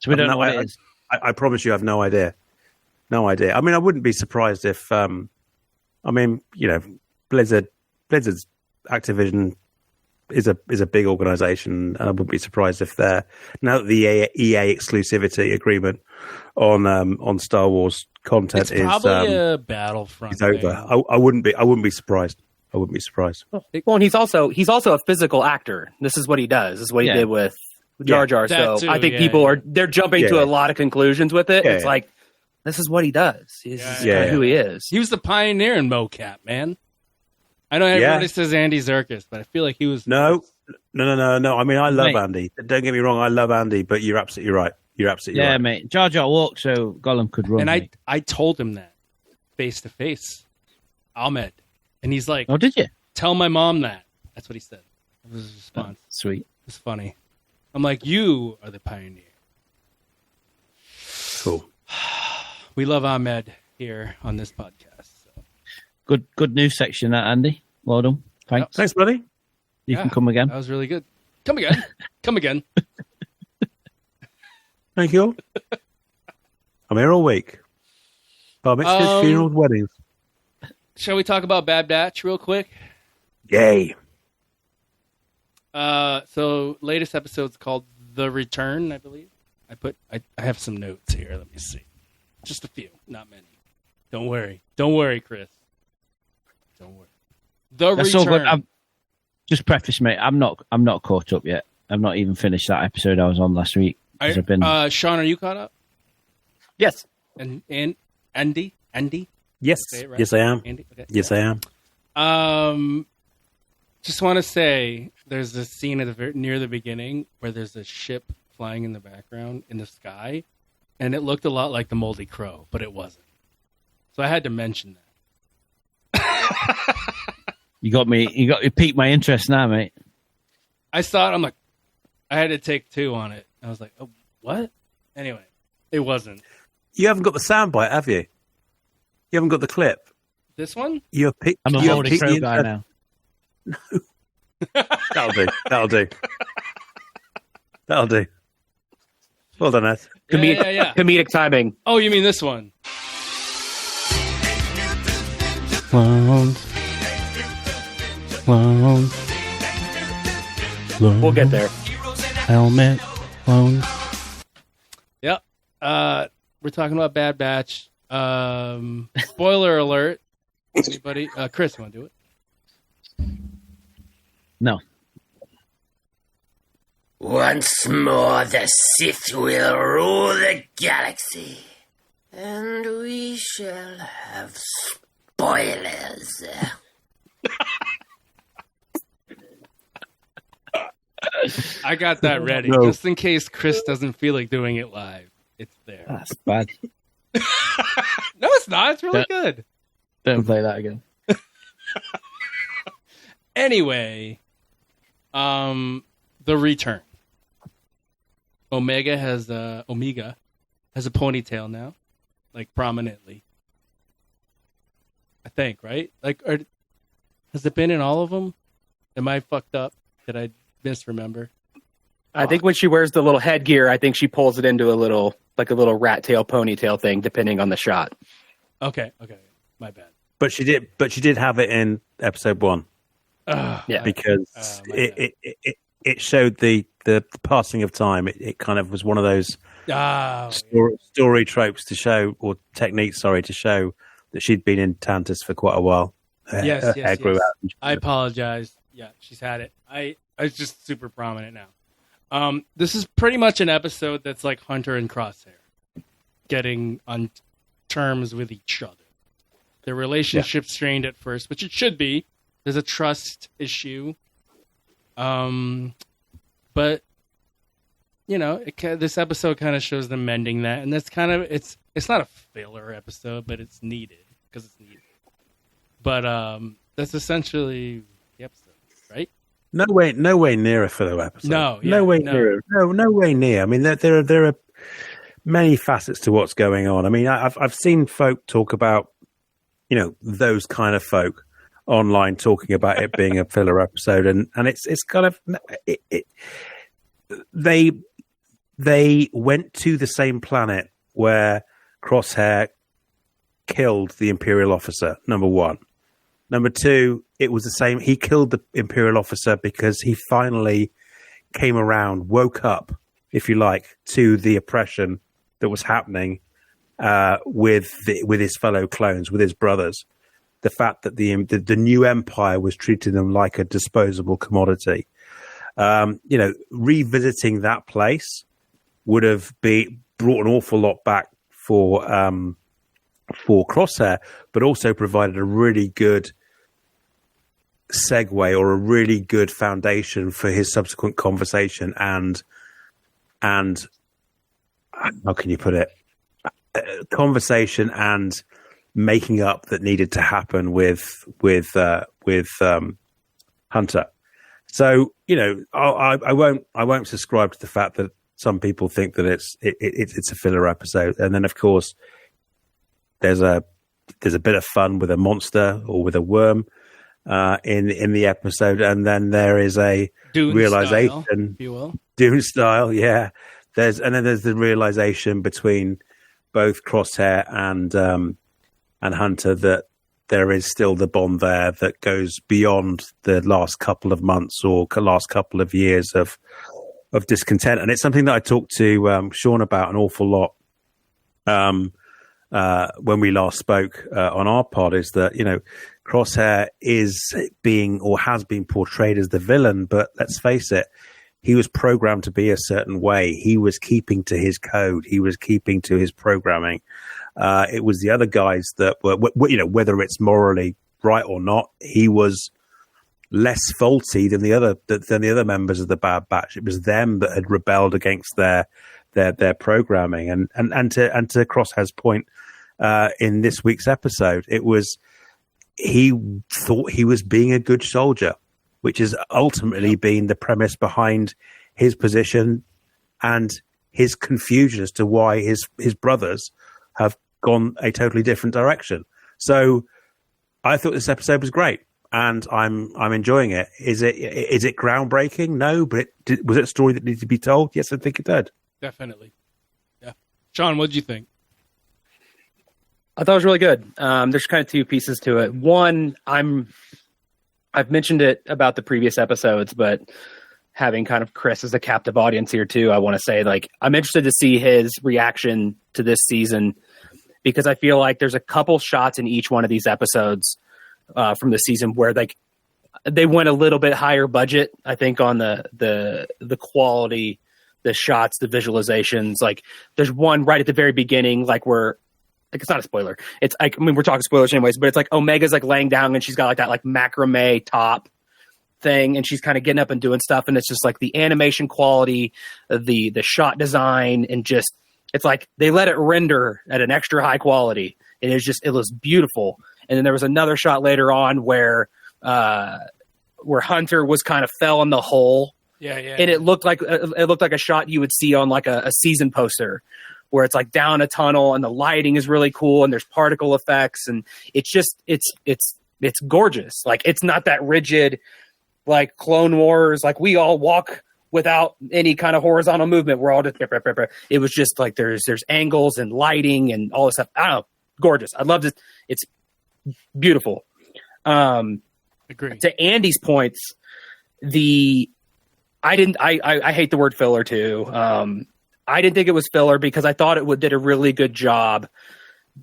So we don't know what it is. I promise you, I have no idea. No idea. I mean, I wouldn't be surprised if. I mean, you know, Blizzard's Activision is a big organization, and I wouldn't be surprised if they're now that the EA exclusivity agreement on Star Wars content It's probably a Battlefront. is over. thing. I wouldn't be surprised. I wouldn't be surprised. Well, and he's also a physical actor. This is what he does. This is what he did with Jar Jar. That So too, I think yeah, people yeah. they're jumping to a lot of conclusions with it. Yeah, It's yeah. like this is what he does. This is Yeah. who he is. He was the pioneer in mocap, man. I know everybody says Andy Serkis, but I feel like he was. No. I mean, I love Mate. Andy. Don't get me wrong. I love Andy, but you're absolutely right. You're absolutely Yeah, right. mate. Jar Jar walked so Gollum could run. And mate. I told him that face to face, Ahmed, and he's like, Oh, did you? "Tell my mom that." That's what he said. That was his response. Sweet. It was funny. I'm like, "You are the pioneer." Cool. We love Ahmed here on this podcast. So. Good news section, that Andy. Well done. Thanks. Thanks, buddy. You can come again. That was really good. Come again. Come again. Thank you. I'm here all week. Bar mitzvahs, funerals, weddings. Shall we talk about Bad Batch real quick? Yay. So latest episode's called The Return, I believe. I have some notes here. Let me see. Just a few, not many. Don't worry, Chris. Don't worry. The That's Return. all good. Just preface, mate. I'm not caught up yet. I've not even finished that episode I was on last week. 'Cause I've been... Sean, are you caught up? Yes. And Andy? Yes. Say it right. Yes, I am. Andy? Okay. Yes, I am. Just want to say there's this scene at near the beginning where there's a ship flying in the background in the sky, and it looked a lot like the Moldy Crow, but it wasn't. So I had to mention that. You piqued my interest now, mate. I saw it. I'm like, I had to take two on it. I was like, oh, what? Anyway, it wasn't. You haven't got the soundbite, have you? You haven't got the clip. This one? You have picked. I'm a you have Moldy picked Crow the- guy now. That'll do. That'll do. That'll do. Well done, Ed. Yeah. Comedic timing. Oh, you mean this one? We'll get there. Helmet. Clones. Yep. We're talking about Bad Batch. Spoiler alert. Anybody? Chris, you want to do it? No. Once more, the Sith will rule the galaxy, and we shall have spoilers. I got that ready No. just in case Chris doesn't feel like doing it live. It's there. That's bad. No, it's not. It's really good. Don't play that again. Anyway, the return. Omega has a ponytail now, like prominently. I think, right? Like, has it been in all of them? Am I fucked up? Did I misremember? I think when she wears the little headgear, I think she pulls it into a little rat tail ponytail thing, depending on the shot. Okay, my bad. But she did have it in episode 1. Yeah, because it showed the passing of time. It kind of was one of those story tropes to show, or techniques, to show that she'd been in Tantus for quite a while. Yes. Grew out. I apologize. Yeah, she's had it. It's just super prominent now. This is pretty much an episode that's like Hunter and Crosshair getting on terms with each other. Their relationship strained at first, which it should be. There's a trust issue. But this episode kind of shows them mending that, and that's kind of it's not a filler episode, but it's needed because it's needed. But that's essentially the episode, right? No way near a filler episode. No way near. I mean, there are many facets to what's going on. I mean, I've seen folk talk about, those kind of folk online talking about it being a filler episode, and it's kind of they went to the same planet where Crosshair killed the Imperial officer, number one. Number two, it was the same. He killed the Imperial officer because he finally came around, woke up, if you like, to the oppression that was happening with his fellow clones, with his brothers. The fact that the new empire was treating them like a disposable commodity. Revisiting that place would have brought an awful lot back for Crosshair, but also provided a really good segue or a really good foundation for his subsequent conversation and how can you put it? Conversation and making up that needed to happen with Hunter. So I won't subscribe to the fact that some people think that it's a filler episode, and then of course there's a bit of fun with a monster or with a worm in the episode, and then there is a Dune realization, style, if you will. Dune style, yeah. There's the realization between both Crosshair and Hunter that there is still the bond there that goes beyond the last couple of months or last couple of years of discontent. And it's something that I talked to Sean about an awful lot when we last spoke on our pod, is that, Crosshair is being or has been portrayed as the villain, but let's face it, he was programmed to be a certain way. He was keeping to his code. He was keeping to his programming. It was the other guys that were, whether it's morally right or not, he was less faulty than the other members of the Bad Batch. It was them that had rebelled against their programming. And to Crosshair's point in this week's episode, it was he thought he was being a good soldier, which has ultimately been the premise behind his position and his confusion as to why his brothers have gone a totally different direction. So I thought this episode was great, and I'm enjoying it. Is it groundbreaking? No, but was it a story that needed to be told? Yes, I think it did. Definitely. Yeah. Sean, what did you think? I thought it was really good. There's kind of two pieces to it. One, I've mentioned it about the previous episodes, but having kind of Chris as a captive audience here too, I want to say, I'm interested to see his reaction to this season, because I feel like there's a couple shots in each one of these episodes from the season where they went a little bit higher budget, I think, on the quality, the shots, the visualizations. There's one right at the very beginning, where it's not a spoiler. It's we're talking spoilers anyways, but it's Omega's laying down and she's got that macrame top thing, and she's kind of getting up and doing stuff, and it's just the animation quality, the shot design, and just it's they let it render at an extra high quality, and it was beautiful. And then there was another shot later on where Hunter was kind of fell in the hole, and it looked like a shot you would see on a season poster, where it's down a tunnel and the lighting is really cool and there's particle effects, and it's just it's gorgeous. It's not that rigid Clone Wars, we all walk without any kind of horizontal movement. We're all just, it was just like there's angles and lighting and all this stuff. I don't know. Gorgeous. I loved it. It's beautiful. Agree. To Andy's points, I hate the word filler too. I didn't think it was filler because I thought it did a really good job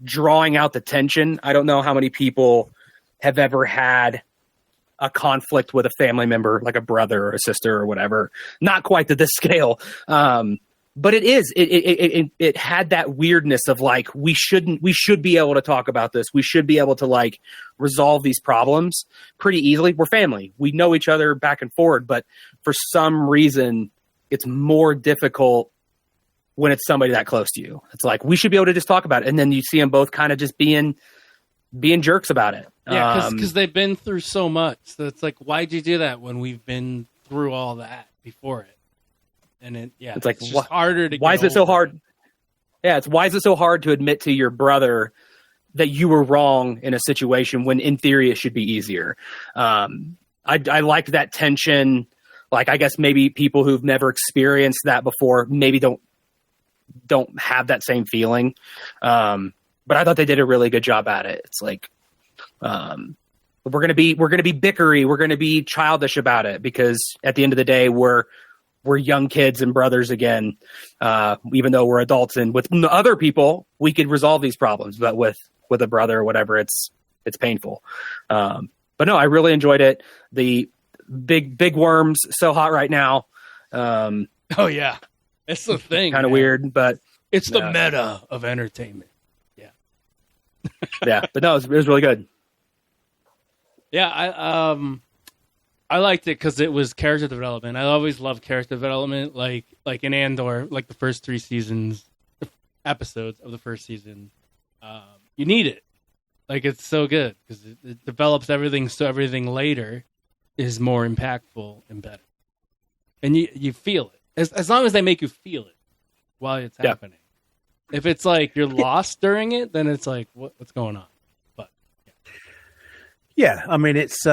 drawing out the tension. I don't know how many people have ever had a conflict with a family member, like a brother or a sister or whatever. Not quite to this scale. But it had that weirdness of like, we should be able to talk about this. We should be able to like resolve these problems pretty easily. We're family. We know each other back and forward, but for some reason it's more difficult when it's somebody that close to you. It's like, we should be able to just talk about it. And then you see them both kind of just being jerks about it. Yeah. Cause they've been through so much. So it's like, why'd you do that when we've been through all that before it? And it's like, just harder to. Why is it so hard? Yeah, why is it so hard to admit to your brother that you were wrong in a situation when, in theory, it should be easier? I liked that tension. Like, I guess maybe people who've never experienced that before maybe don't have that same feeling. But I thought they did a really good job at it. It's like, we're gonna be bickery. We're gonna be childish about it because at the end of the day, we're young kids and brothers again, even though we're adults, and with other people, we could resolve these problems, but with a brother or whatever, it's painful. But no, I really enjoyed it. The big worms, so hot right now. Oh yeah. It's the thing. Kind of weird, but it's the meta of entertainment. Yeah. Yeah. But no, it was really good. Yeah. I liked it because it was character development. I always love character development, like in Andor, like the first 3 episodes of the first season. You need it. Like, it's so good because it develops everything, so everything later is more impactful and better. And you feel it. As long as they make you feel it while it's happening. If it's like you're lost during it, then it's like, what's going on? But yeah, I mean, it's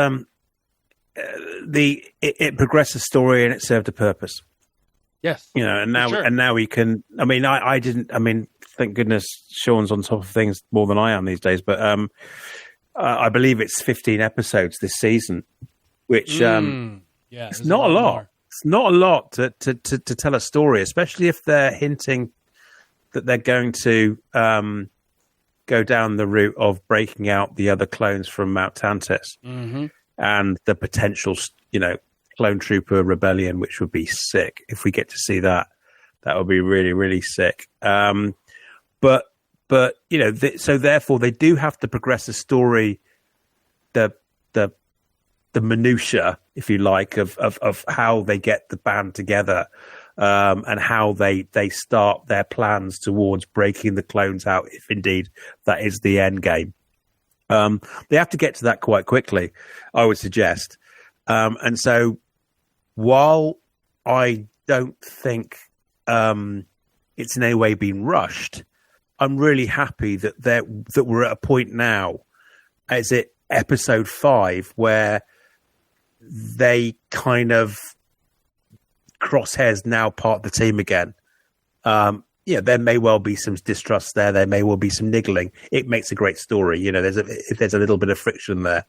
it progressed the story and it served a purpose. Yes, and now we can. I mean, I didn't. I mean, thank goodness Sean's on top of things more than I am these days. But I believe it's 15 episodes this season, which it's not a lot. More. It's not a lot to tell a story, especially if they're hinting that they're going to go down the route of breaking out the other clones from Mount Tantis. Mm-hmm. And the potential, clone trooper rebellion, which would be sick if we get to see that. That would be really, really sick. But so therefore they do have to progress the story, the minutia, if you like, of how they get the band together, and how they start their plans towards breaking the clones out, if indeed that is the end game. They have to get to that quite quickly, I would suggest. And so while I don't think it's in any way been rushed, I'm really happy that we're at a point now, as it episode 5, where they kind of Crosshair's now part of the team again. There may well be some distrust there. There may well be some niggling. It makes a great story. There's a little bit of friction there,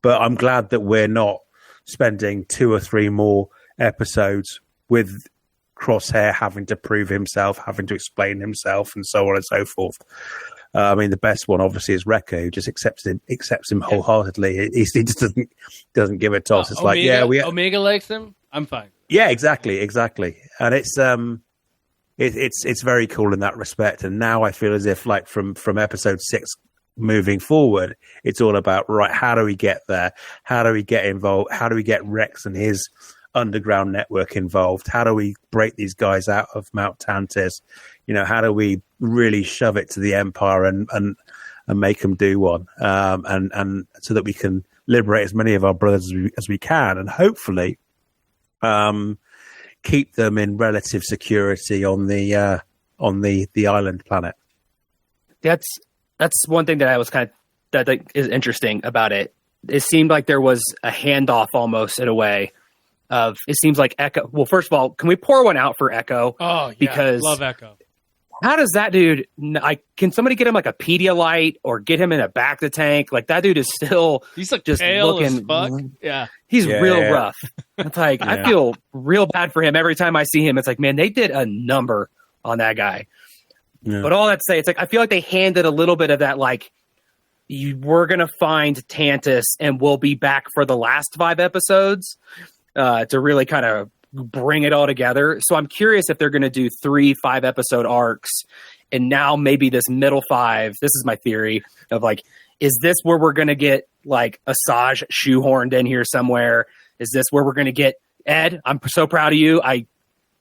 but I'm glad that we're not spending 2 or 3 more episodes with Crosshair having to prove himself, having to explain himself, and so on and so forth. I mean, the best one obviously is Rekka, who just accepts him wholeheartedly. He just doesn't give a toss. It's Omega, like, Omega likes him. I'm fine. Yeah, exactly, and it's very cool in that respect. And now I feel as if, like, from episode 6 moving forward, it's all about, right, how do we get there? How do we get involved? How do we get Rex and his underground network involved? How do we break these guys out of Mount Tantis? How do we really shove it to the Empire and make them do one? And so that we can liberate as many of our brothers as we can, and hopefully keep them in relative security on the island planet. That's one thing that I was that is interesting about it. It seemed like there was a handoff almost, in a way, of it seems like Echo. Well, first of all, can we pour one out for Echo? Oh, yeah. Because Love Echo. how does that dude? Can somebody get him like a Pedialyte or get him in a Bacta tank? Like that dude is still He's like just pale looking. as fuck. Yeah. He's Yeah, real yeah. rough. It's like I feel real bad for him every time I see him. It's like, man, they did a number on that guy. Yeah. But all that to say, it's like I feel like they handed a little bit of that, like we're gonna find Tantus and we'll be back for the last 5 episodes to really kind of bring it all together. So I'm curious if they're gonna do 3 5-episode arcs, and now maybe this middle 5. This is my theory of like, is this where we're gonna get like Asajj shoehorned in here somewhere? Is this where we're gonna get Ed? I'm so proud of you. I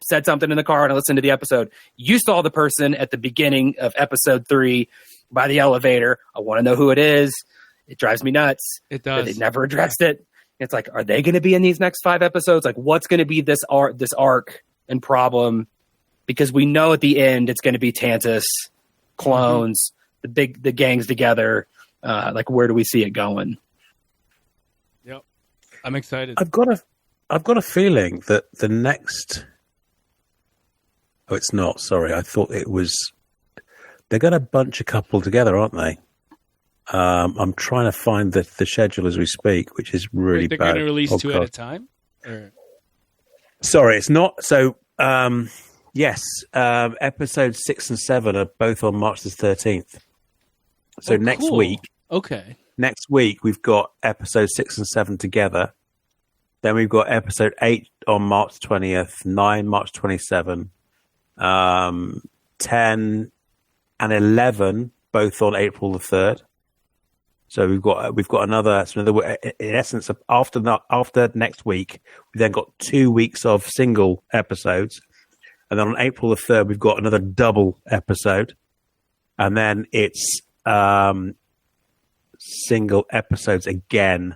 said something in the car and I listened to the episode. You saw the person at the beginning of episode 3 by the elevator. I want to know who it is. It drives me nuts. It But does. they never addressed it. It's like, are they going to be in these next 5 episodes? Like, what's going to be this arc and problem? Because we know at the end it's going to be Tantus, clones, the gangs together. Like, where do we see it going? Yep. I'm excited. I've got a feeling that the next. Oh, it's not. Sorry, I thought it was. They're going to bunch a couple together, aren't they? I'm trying to find the schedule as we speak, which is really Wait, they're bad. going to release 2 at a podcast. time? Or... Sorry, it's not. So, yes, episodes 6 and 7 are both on March the 13th. So Oh, next cool. week, Okay. we've got episodes 6 and 7 together. Then we've got episode 8 on March 20th, 9 March 27, 10 and 11 both on April the 3rd. So we've got another. So in essence, after next week, we then got 2 weeks of single episodes, and then on April the 3rd, we've got another double episode, and then it's single episodes again,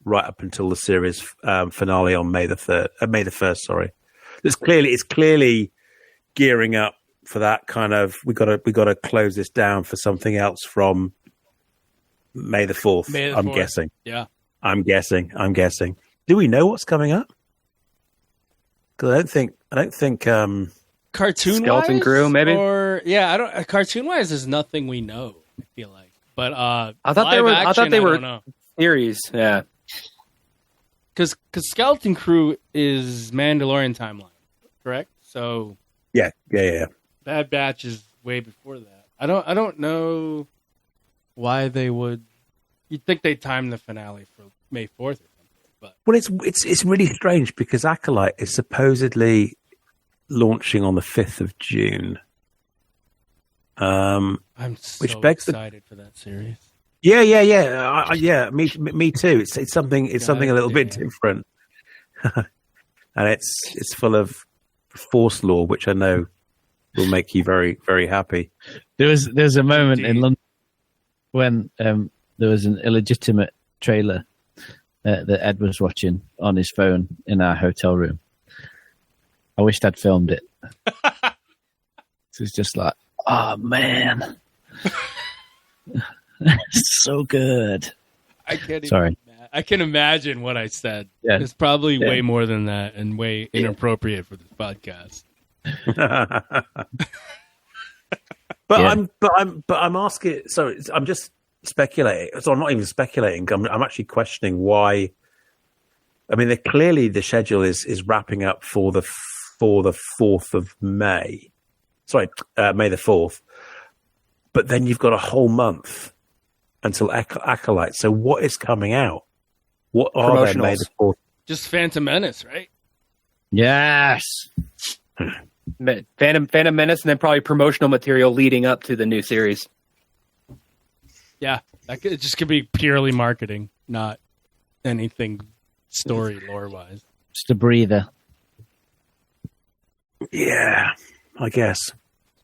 right up until the series finale on May the 1st. Sorry, it's clearly gearing up for that kind of. We got to close this down for something else from May the 4th. May the I'm 4th. guessing. Yeah. I'm guessing. Do we know what's coming up? Because I don't think. Cartoon Skeleton Crew, maybe? Or yeah, I don't. Cartoon wise, there's nothing we know. I feel like, but I thought they were. I thought they were series. Yeah. Because Skeleton Crew is Mandalorian timeline, correct? So Yeah. Bad Batch is way before that. I don't know why they would. You'd think they'd time the finale for May 4th or something, but Well, it's really strange because Acolyte is supposedly launching on the 5th of June. I'm so Which begs the- excited for that series. Yeah. Yeah. Me too. It's something. It's something a little bit different, and it's full of Force lore, which I know will make you very, very happy. There's a moment Indeed. in London when there was an illegitimate trailer that Ed was watching on his phone in our hotel room. I wished I'd filmed it. So it's just like, oh man, it's so good. I can't. Sorry. I can imagine what I said. Yeah. It's probably Yeah. way more than that and way inappropriate for this podcast. I'm asking. So I'm just speculating. So I'm not even speculating. I'm actually questioning why. I mean, clearly the schedule is wrapping up for the 4th of May. Sorry, May the 4th. But then you've got a whole month until Acolyte. So what is coming out? What are they May the 4th? Just Phantom Menace, right? Yes. Phantom Menace, and then probably promotional material leading up to the new series. Yeah, it just could be purely marketing, not anything story lore wise. Just a breather. Yeah, I guess.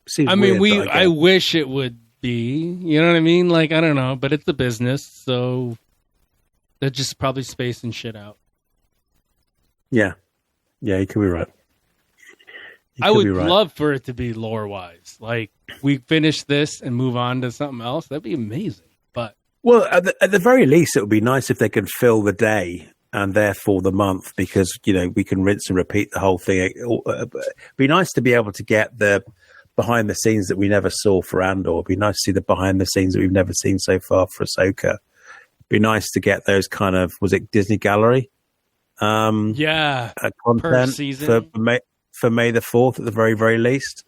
Seems I mean, weird, but I wish it would be. You know what I mean? Like, I don't know, but it's a business, so they're just probably spacing shit out. Yeah, you could be right. I would love for it to be lore wise. Like, we finish this and move on to something else. That'd be amazing. But Well, at the very least, it would be nice if they could fill the day and therefore the month, because we can rinse and repeat the whole thing. It'd be nice to be able to get the behind the scenes that we never saw for Andor. It'd be nice to see the behind the scenes that we've never seen so far for Ahsoka. It'd be nice to get those kind of, was it Disney Gallery? Content for May the 4th at the very, very least.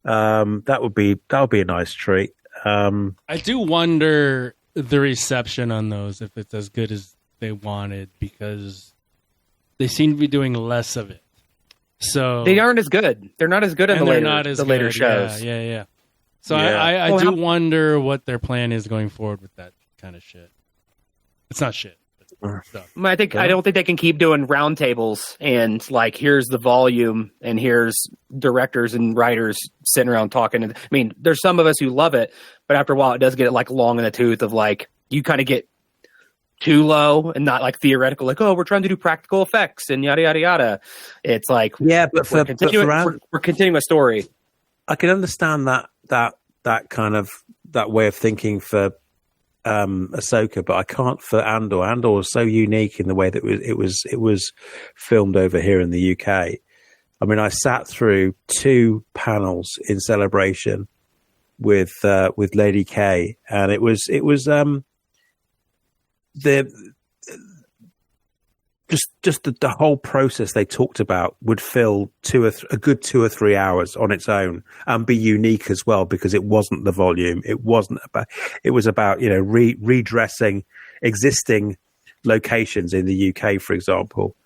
That would be a nice treat. I do wonder the reception on those, if it's as good as they wanted, because they seem to be doing less of it. So they aren't as good. They're not as good in the later shows. Yeah. So I do wonder what their plan is going forward with that kind of shit. It's not shit. I don't think they can keep doing roundtables and like, here's the volume and here's directors and writers sitting around talking. I mean, there's some of us who love it, but after a while it does get like long in the tooth of like, you kind of get too low and not like theoretical, like, oh, we're trying to do practical effects and yada, yada, yada. It's like, yeah, but we're continuing a story. I can understand that kind of, that way of thinking for Ahsoka, but I can't for Andor. Andor was so unique in the way that it was filmed over here in the UK. I mean, I sat through 2 panels in Celebration with Lady K, and it was the whole process they talked about would fill a good 2 or 3 hours on its own and be unique as well, because it wasn't the volume. It was about, redressing existing locations in the UK, for example,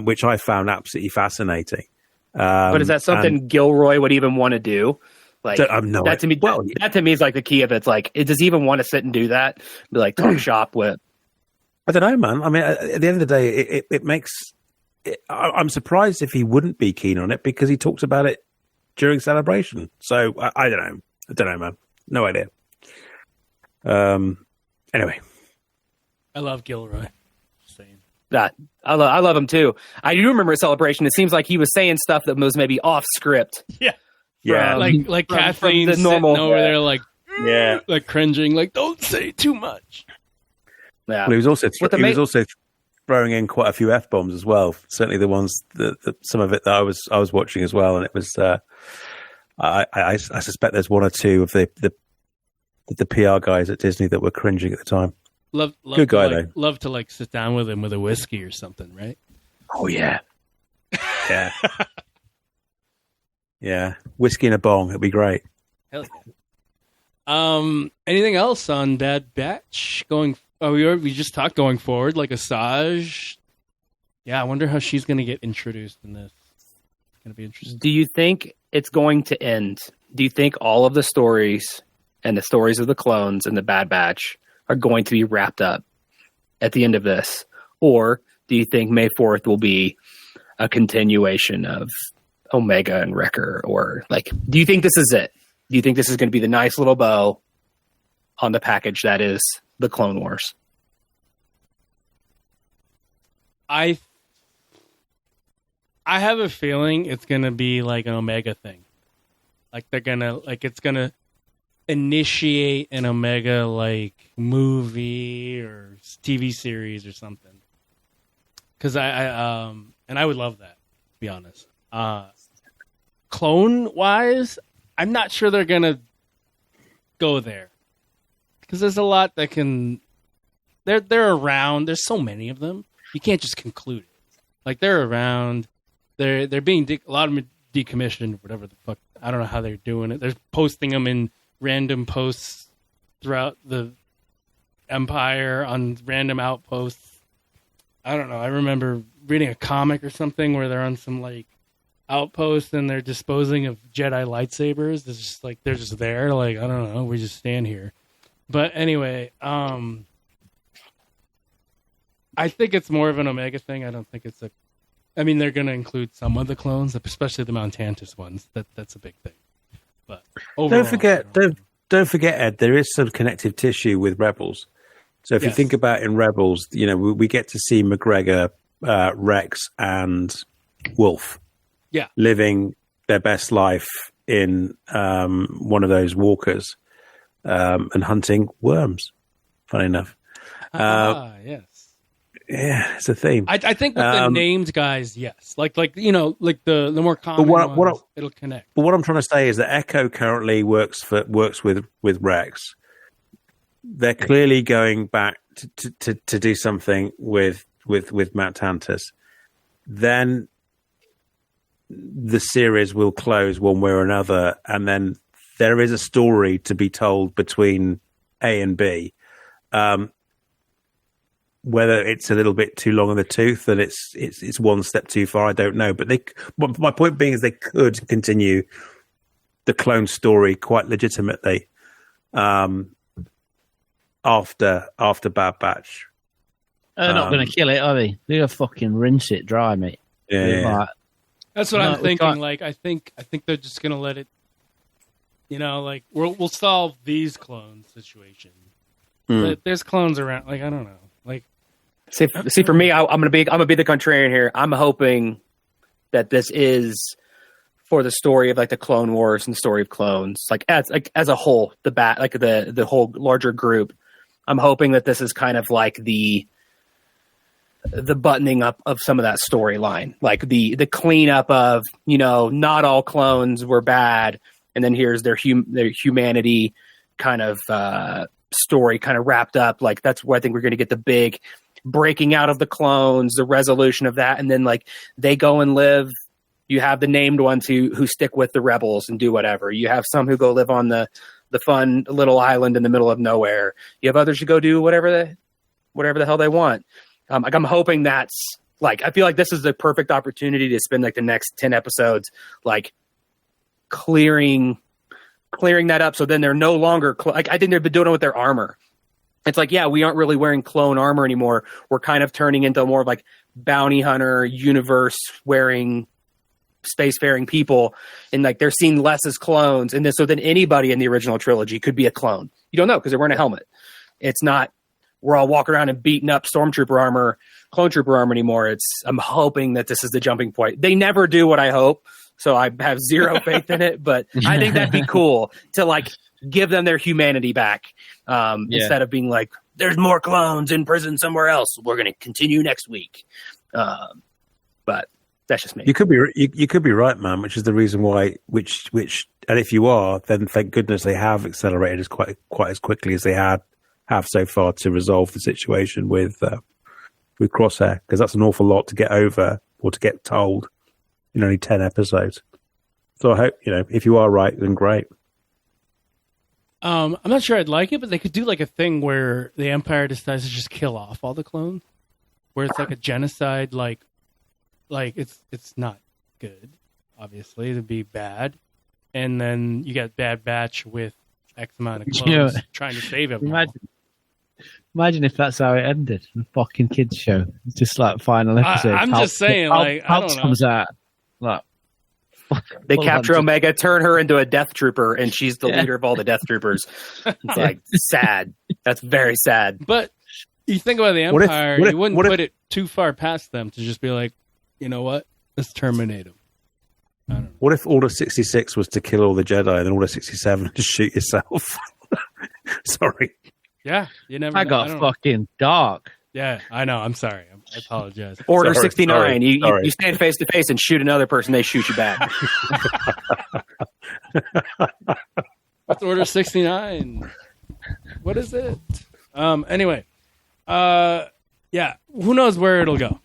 which I found absolutely fascinating. But is that something Gilroy would even want to do? Like that to me is like the key of it. It's like, does he even want to sit and do that? Be like, talk shop with. I don't know, man. I mean, at the end of the day, it makes. I'm surprised if he wouldn't be keen on it, because he talks about it during Celebration. So I don't know. I don't know, man. No idea. Anyway, I love Gilroy. Same. That I love him too. I do remember Celebration. It seems like he was saying stuff that was maybe off script. Yeah, like Kathleen the normal sitting over there, like like cringing, like don't say too much. Yeah, well, he was also throwing in quite a few F-bombs as well. Certainly the ones that some of it that I was watching as well, and it was. I suspect there's 1 or 2 of the PR guys at Disney that were cringing at the time. Good guy though. Love to like sit down with him with a whiskey or something, right? Oh yeah, yeah, yeah. Whiskey and a bong. It'd be great. Hell yeah. Anything else on Bad Batch going? Oh, we just talked going forward, like Asajj. Yeah, I wonder how she's going to get introduced in this. It's going to be interesting. Do you think it's going to end? Do you think all of the stories and the stories of the clones and the Bad Batch are going to be wrapped up at the end of this? Or do you think May 4th will be a continuation of Omega and Wrecker? Or like, do you think this is it? Do you think this is going to be the nice little bow on the package that is the Clone Wars? I have a feeling it's gonna be like an Omega thing. Like it's gonna initiate an Omega like movie or TV series or something. Because I would love that, to be honest. Clone wise, I'm not sure they're gonna go there. Because there's a lot that can... They're around. There's so many of them. You can't just conclude it. Like, they're around. They're being... a lot of them are decommissioned, whatever the fuck. I don't know how they're doing it. They're posting them in random posts throughout the Empire on random outposts. I don't know. I remember reading a comic or something where they're on some, like, outpost and they're disposing of Jedi lightsabers. It's just, like, they're just there. Like, I don't know. We just stand here. But anyway, I think it's more of an Omega thing. I don't think it's a... I mean, they're going to include some of the clones, especially the Montantis ones. That's a big thing. But overall, don't forget, Ed, there is some connective tissue with Rebels. So if you think about in Rebels, we get to see McGregor, Rex, and Wolf living their best life in one of those walkers. And hunting worms, funny enough. Yes. Yeah, it's a theme. I think with the named guys, yes. Like the more common ones, it'll connect. But what I'm trying to say is that Echo currently works with Rex. They're clearly going back to do something with Matt Tantus. Then the series will close one way or another, and then there is a story to be told between A and B. Whether it's a little bit too long in the tooth and it's one step too far, I don't know. But my point being is they could continue the clone story quite legitimately after Bad Batch. They're not going to kill it, are they? They're going to fucking rinse it dry, mate. Yeah. Like, that's what I'm thinking. Like, I think they're just going to let it. Like we'll solve these clone situations. But there's clones around. Like, I don't know. Like. See, for me, I'm gonna be the contrarian here. I'm hoping that this is for the story of like the Clone Wars and the story of clones, like as a whole, the whole larger group. I'm hoping that this is kind of like the buttoning up of some of that storyline, like the cleanup of not all clones were bad, and then here's their humanity kind of story kind of wrapped up. Like that's where I think we're going to get the big breaking out of the clones, the resolution of that, and then like they go and live. You have the named ones who stick with the rebels and do whatever. You have some who go live on the fun little island in the middle of nowhere. You have others who go do whatever the hell they want. Like I'm hoping that's like, I feel like this is the perfect opportunity to spend like the next 10 episodes like clearing that up. So then they're no longer like I think they've been doing it with their armor. It's like, yeah, we aren't really wearing clone armor anymore. We're kind of turning into more of like bounty hunter universe wearing spacefaring people. And like, they're seen less as clones. And so then anybody in the original trilogy could be a clone. You don't know because they're wearing a helmet. It's not, we're all walking around and beating up stormtrooper armor, clone trooper armor anymore. I'm hoping that this is the jumping point. They never do what I hope. So I have zero faith in it, but I think that'd be cool to like give them their humanity back. Instead of being like, there's more clones in prison somewhere else. We're going to continue next week. But that's just me. You could be right, man. Which is the reason why. Which, and if you are, then thank goodness they have accelerated as quite as quickly as they have so far to resolve the situation with Crosshair, because that's an awful lot to get over or to get told in only 10 episodes. So I hope if you are right, then great. I'm not sure I'd like it, but they could do like a thing where the Empire decides to just kill off all the clones, where it's like a genocide. Like it's not good. Obviously, it'd be bad, and then you got Bad Batch with X amount of clones trying to save him. Imagine if that's how it ended. The fucking kids show, it's just like final episode. I'm just saying, like I don't know. Comes out like. They capture Omega, turn her into a Death Trooper, and she's the leader of all the Death Troopers. It's like sad. That's very sad. But you think about the Empire, you wouldn't put it too far past them to just be like, you know what? Let's terminate them. I don't know. What if Order 66 was to kill all the Jedi, and then Order 67 to shoot yourself? Sorry. Yeah, you never. I got fucking dark. Yeah, I know. I'm sorry. I apologize. Order 69. You stand face to face and shoot another person. They shoot you back. That's Order 69. What is it? Anyway. Yeah. Who knows where it'll go?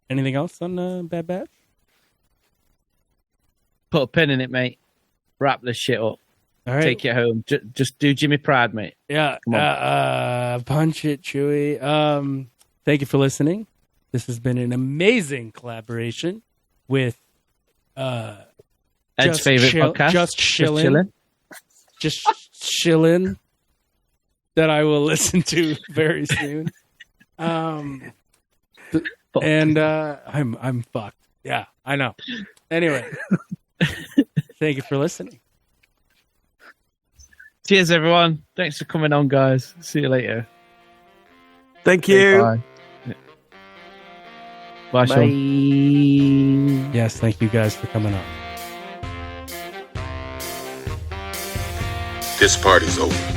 Anything else on Bad Batch? Put a pin in it, mate. Wrap this shit up. All right. Take it home. Just do Jimmy Pride, mate. Yeah. Punch it, Chewy. Thank you for listening. This has been an amazing collaboration with Ed's favorite podcast. Just chillin'. That I will listen to very soon. And I'm fucked. Yeah, I know. Anyway, thank you for listening. Cheers, everyone. Thanks for coming on, guys. See you later. Thank you. Bye. Bye, Sean. Yes, thank you guys for coming on. This party's over.